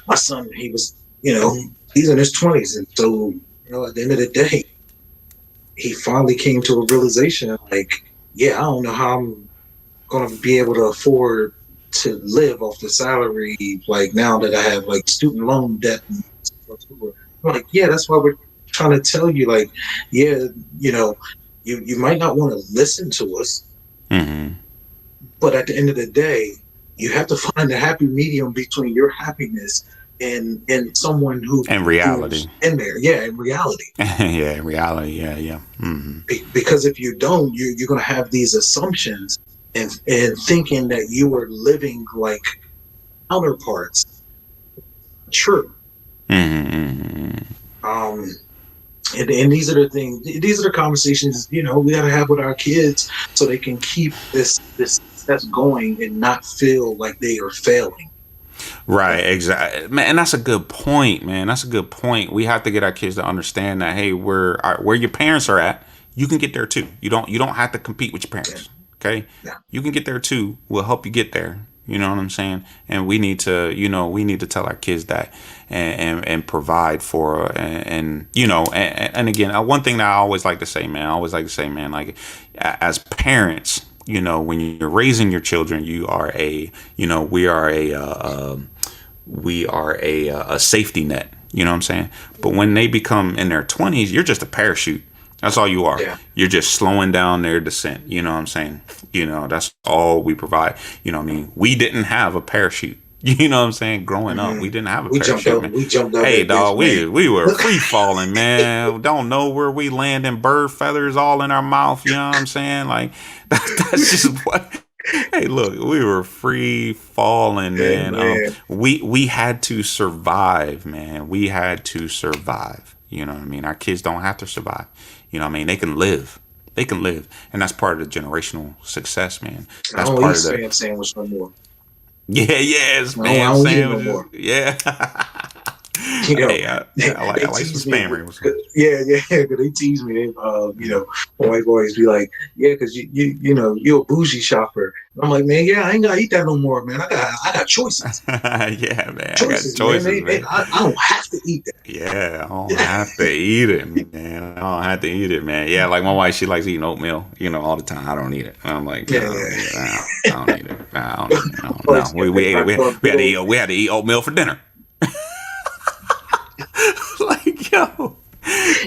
my son, he's in his 20s, and so at the end of the day, he finally came to a realization, like, yeah, I don't know how I'm going to be able to afford to live off the salary, like now that I have like student loan debt and stuff. I'm like, yeah, that's why we're trying to tell you, like, yeah, you know, you might not want to listen to us, hmm but at the end of the day, you have to find a happy medium between your happiness and someone and who's reality. in there. Yeah, in reality. Yeah, in reality, yeah. Because if you don't, you're going to have these assumptions and thinking that you are living like counterparts. True. Hmm Um, and these are the things. These are the conversations we got to have with our kids so they can keep this success going and not feel like they are failing. Right, exactly, man. And that's a good point, man. That's a good point. We have to get our kids to understand that, hey, where your parents are at, you can get there too. You don't have to compete with your Yeah, parents. Okay, yeah. you can get there too. We'll help you get there. You know what I'm saying? And we need to tell our kids that, and provide for, and again, one thing that I always like to say, man. I always like to say, man, like, as parents, when you're raising your children, you are a, we are a safety net. You know what I'm saying? But when they become in their 20s, you're just a parachute. That's all you are. Yeah. You're just slowing down their descent. You know what I'm saying? That's all we provide. What I mean? We didn't have a parachute. You know what I'm saying? Growing up, Hmm. we didn't have a We jumped parachute, out. man. We jumped out Hey, that bitch, dog, man. we were free falling, man. Don't know where we landing, bird feathers all in our mouth. You know what I'm saying? Like, that's just what. Hey, look, we were free falling, Yeah, man. man. We had to survive, man. We had to survive. You know what I mean? Our kids don't have to survive. You know what I mean? They can live. They can live, and that's part of the generational success, man. I That's don't eat part of the spam sandwich no more. yeah, No, I spam don't eat it no sandwiches. more. Yeah. You know, Hey, I, they, I like they I like some tease me. spam rings. Yeah, yeah, yeah. 'Cause they tease me. My white boys be like, "Yeah, because you're a bougie shopper." I'm like, "Man, yeah, I ain't gotta eat that no more, man. I got choices, Yeah, man. I got choices, man. choices, man. I don't have to eat Yeah, I don't that." have to eat it, man. I don't have to eat it, man. Yeah, like my wife, she likes eating oatmeal, all the time. I don't eat it. I'm like, no, Yeah, I don't yeah. eat it. I don't eat it. I don't eat it. No, Always no. got that We big had to old. eat oatmeal for dinner. Like,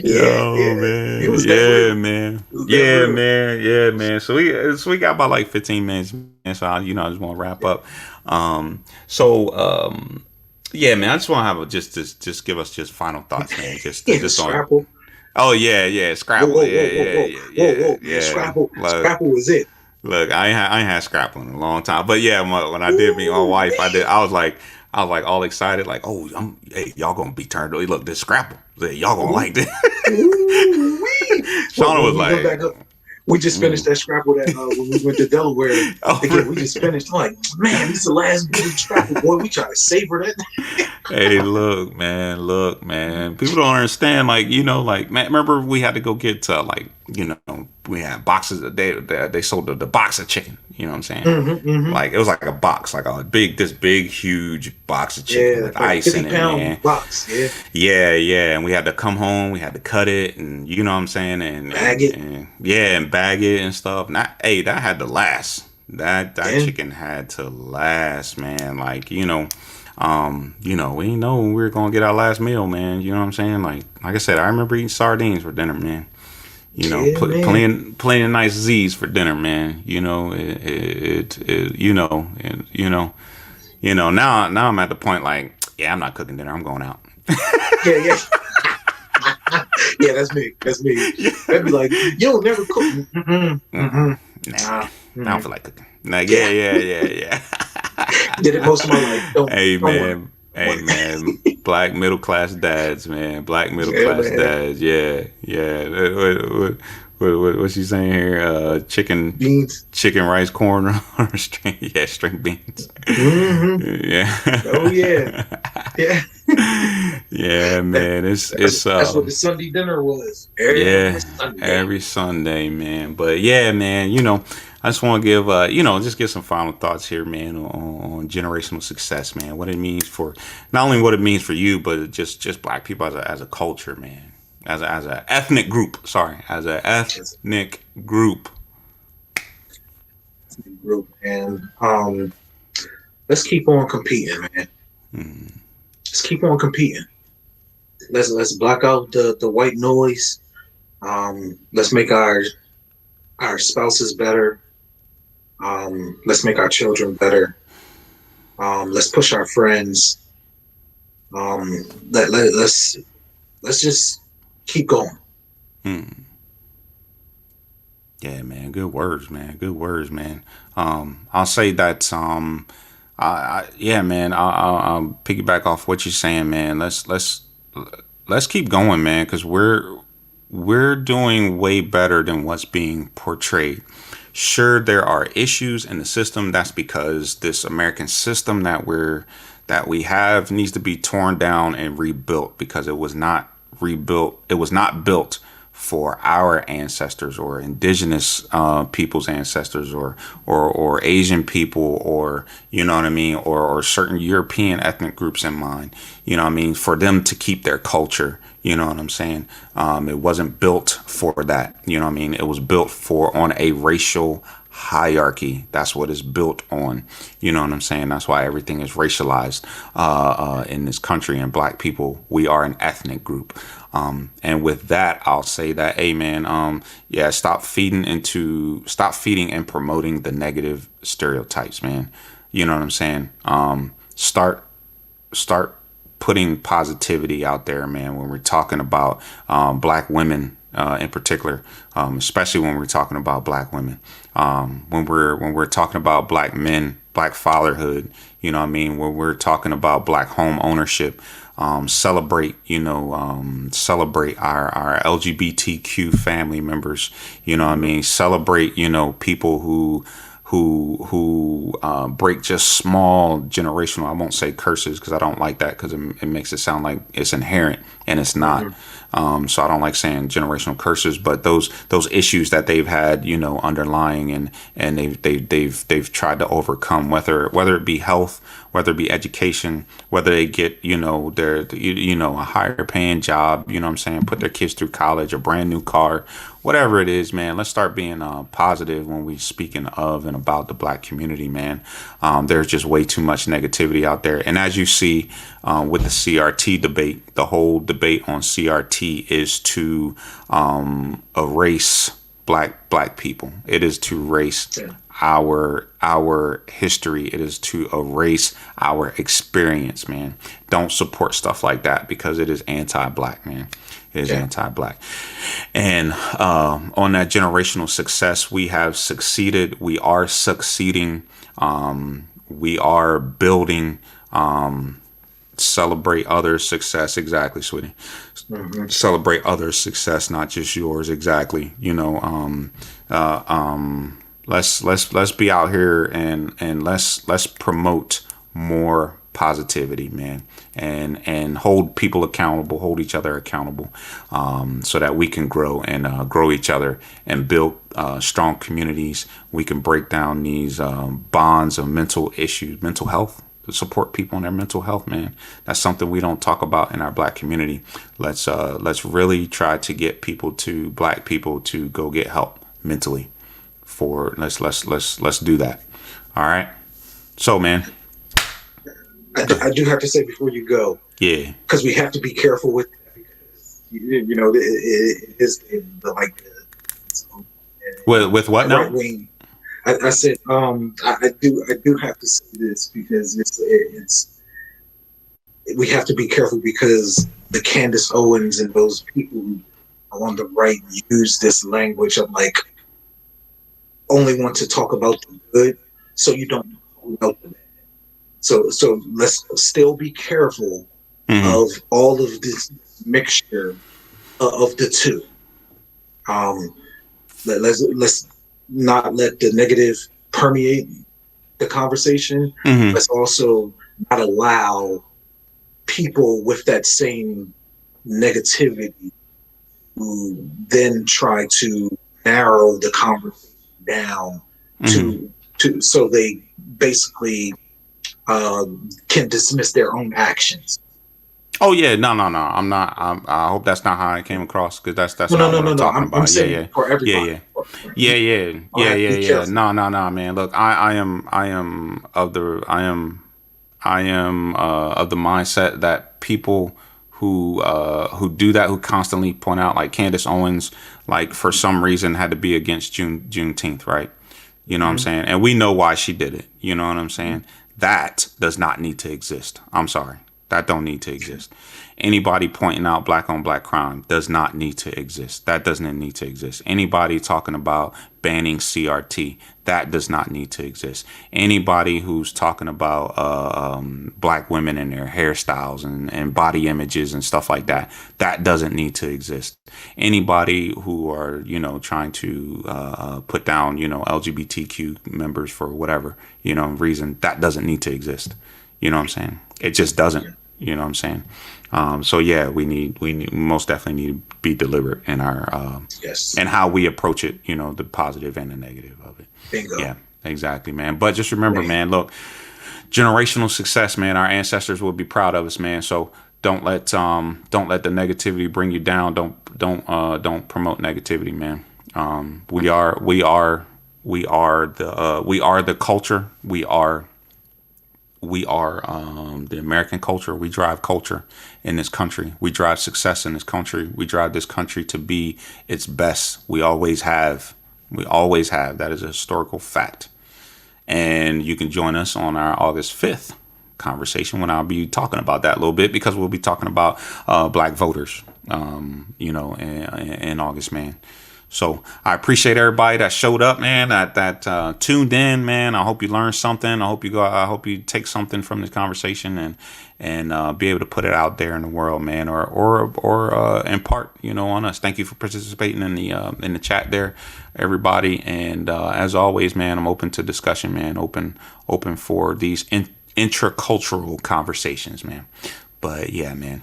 Yeah, yo, yeah. It man, was that yeah, real. man, It was that yeah, real. man, yeah, man. So we got about like 15 minutes, man. So I just want to wrap up. So yeah, man. I just want to have just give us just final thoughts, man. Yeah, Just on. Scrapple. Oh yeah, Whoa, Scrabble, whoa, yeah, whoa, whoa, yeah, whoa, yeah, whoa, yeah, whoa, man. yeah. Scrapple was it. Look, I ain't had Scrabble in a long time, but yeah, when I did meet my Ooh, wife, wee. I was like all excited, like, oh, hey, y'all gonna be turned. Look, this Scrabble, y'all gonna Ooh, like this. ooh, wee. Shauna When was we went like, back up, we just finished mm. that Scrapple that when we went to Delaware Oh, again. We just really? finished. I'm like, man, this is the last bit of Scrapple, boy. We try to savor that. Hey, look, man. People don't understand. Like, like, man, remember we had to go get like, we had boxes. They sold the box of chicken. You know what I'm saying? Mm-hmm, mm-hmm. Like, it was like a box, like this big, huge box of chicken Yeah, with like a ice 50 in it, pound man. box. Yeah, Yeah. And we had to come home. We had to cut it, and you know what I'm saying, bag it. and yeah, and bag it and stuff. Hey, that had to last. That Yeah, chicken had to last, man. Like, we didn't know when we were gonna get our last meal, man. You know what I'm saying? Like I said, I remember eating sardines for dinner, man. yeah, man. Plenty of nice Z's for dinner, man. And Now I'm at the point like, yeah, I'm not cooking dinner. I'm going out. Yeah, yeah. Yeah, that's me. That's me. They'd be like, "You'll never cook." Mm-mm, mm-mm, Nah, nah. I don't Mm-mm. feel like cooking. Like, Yeah, yeah. did it most of my life. Hey Don't worry. man, Don't hey worry. man, black middle class dads, man, black middle Yeah, class man. dads, yeah. What's she saying here? Beans. Chicken rice corn or string beans. Mm-hmm. Oh yeah, Yeah, yeah. yeah, That, man. that's what the Sunday dinner was every Yeah, Sunday. every Sunday, man. But yeah, man, I just want to give just give some final thoughts here, man, on generational success, man. What it means for not only what it means for you, but just black people as a culture, man. As a ethnic group, sorry, as a Just ethnic group. a group, and let's keep on competing, man. Let's keep on competing. Let's block out the white noise. Let's make our spouses better. Let's make our children better. Let's push our friends. Let's just keep going. Hmm. Yeah, man. Good words, man. Good words, man. I'll say that. Yeah, man. I'll piggyback off what you're saying, man. Let's keep going, man, because we're doing way better than what's being portrayed. Sure, there are issues in the system. That's because this American system that we have needs to be torn down and rebuilt because it was not rebuilt. It was not built for our ancestors or indigenous people's ancestors or Asian people or you know what I mean or certain European ethnic groups in mind. You know what I mean, for them to keep their culture. You know what I'm saying? It wasn't built for that. You know what I mean? It was built for on a racial hierarchy. That's what it's built on. You know what I'm saying? That's why everything is racialized in this country. And black people, we are an ethnic group. And with that, I'll say that, hey man, yeah, stop feeding and promoting the negative stereotypes, man. You know what I'm saying? Start putting positivity out there, man. When we're talking about black women in particular, especially when we're talking about black women, when we're talking about black men, black fatherhood, you know what I mean. When we're talking about black home ownership, celebrate, celebrate our LGBTQ family members, you know what I mean. Celebrate, people who break just small generational. I won't say curses because I don't like that because it makes it sound like it's inherent and it's not. Mhm. So I don't like saying generational curses, but those issues that they've had, underlying and they've tried to overcome, whether it be health, whether it be education, whether they get a higher paying job, you know what I'm saying, put their kids through college, a brand new car, whatever it is, man. Let's start being positive when we speaking of and about the black community, man. There's just way too much negativity out there, and as you see with the CRT debate, the whole debate on CRT is to erase black people. It is to erase Yeah. our history. It is to erase our experience, man. Don't support stuff like that because it is anti-black, man. It is Yeah. anti-black. And on that generational success, we have succeeded. We are succeeding. We are building. Celebrate others' success. Exactly, sweetie. Hmm. Celebrate others' success, not just yours. Exactly. Let's be out here and let's promote more positivity, man, and hold people accountable, hold each other accountable, so that we can grow and grow each other and build strong communities. We can break down these bonds of mental issues, mental health. To support people in their mental health, man. That's something we don't talk about in our black community. Let's really try to get black people to go get help mentally. Let's do that. All right. So, man. I do have to say before you go, Yeah. because we have to be careful with that because it is the like With what the right now? wing. I said, I do have to say this because it's we have to be careful because the Candace Owens and those people who are on the right use this language of like only want to talk about the good, so you don't talk about the bad. So let's still be careful Mm-hmm. of all of this mixture of the two. Um, let's not let the negative permeate the conversation. Mm-hmm. Let's also not allow people with that same negativity who then try to narrow the conversation down Mm-hmm. to so they basically can dismiss their own actions. Oh yeah, no, no, no. I'm not. I hope that's not how I came across, because that's No, no, not no, what no, I'm no. talking I'm about. Yeah, saying yeah, for yeah, everybody. yeah, yeah, yeah, All yeah, right, yeah, be yeah. careful. No, no, no, man. Look, I am of the mindset that people who do that, who constantly point out, like Candace Owens, like for some reason had to be against Juneteenth, right? You know what I'm Mm-hmm. saying? And we know why she did it. You know what I'm saying? That does not need to exist. I'm sorry. That don't need to exist. Anybody pointing out black on black crime does not need to exist. That doesn't need to exist. Anybody talking about banning CRT, that does not need to exist. Anybody who's talking about black women and their hairstyles and body images and stuff like that, that doesn't need to exist. Anybody who are, trying to put down, LGBTQ members for whatever, reason, that doesn't need to exist. You know what I'm saying? It just doesn't. Yeah. You know what I'm saying? So yeah, we most definitely need to be deliberate in our Yes. and how we approach it. The positive and the negative of it. Bingo. Yeah, exactly, man. But just remember, Man. man. Look, generational success, man. Our ancestors will be proud of us, man. So don't let the negativity bring you down. Don't promote negativity, man. We are the culture. We are the American culture. We drive culture in this country. We drive success in this country. We drive this country to be its best. We always have. We always have. That is a historical fact. And you can join us on our August 5th conversation when I'll be talking about that a little bit, because we'll be talking about black voters, in August, man. So I appreciate everybody that showed up, man, that tuned in, man. I hope you learned something. I hope you take something from this conversation and be able to put it out there in the world, man, or impart, on us. Thank you for participating in the chat there, everybody. And as always, man, I'm open to discussion, man. Open for these intracultural conversations, man. But yeah, man.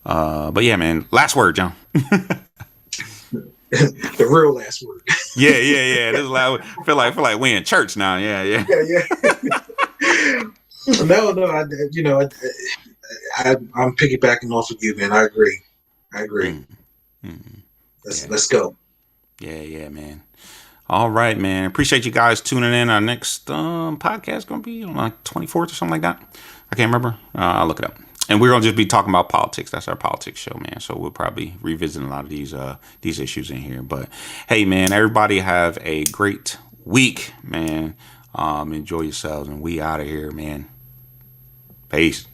Last word, John. The real last word. Yeah, yeah, yeah. This is loud. Feel like we in church now. Yeah, yeah. Yeah, yeah. No, no. I'm piggybacking off of you, man. I agree. I agree. Mm, mm, Let's yeah, let's go. yeah, yeah, man. All right, man. Appreciate you guys tuning in. Our next podcast gonna be on like 24th or something like that. I can't remember. I'll look it up. And we're gonna just be talking about politics. That's our politics show, man. So we'll probably revisit a lot of these issues in here. But hey, man, everybody have a great week, man. Enjoy yourselves, and we out of here, man. Peace.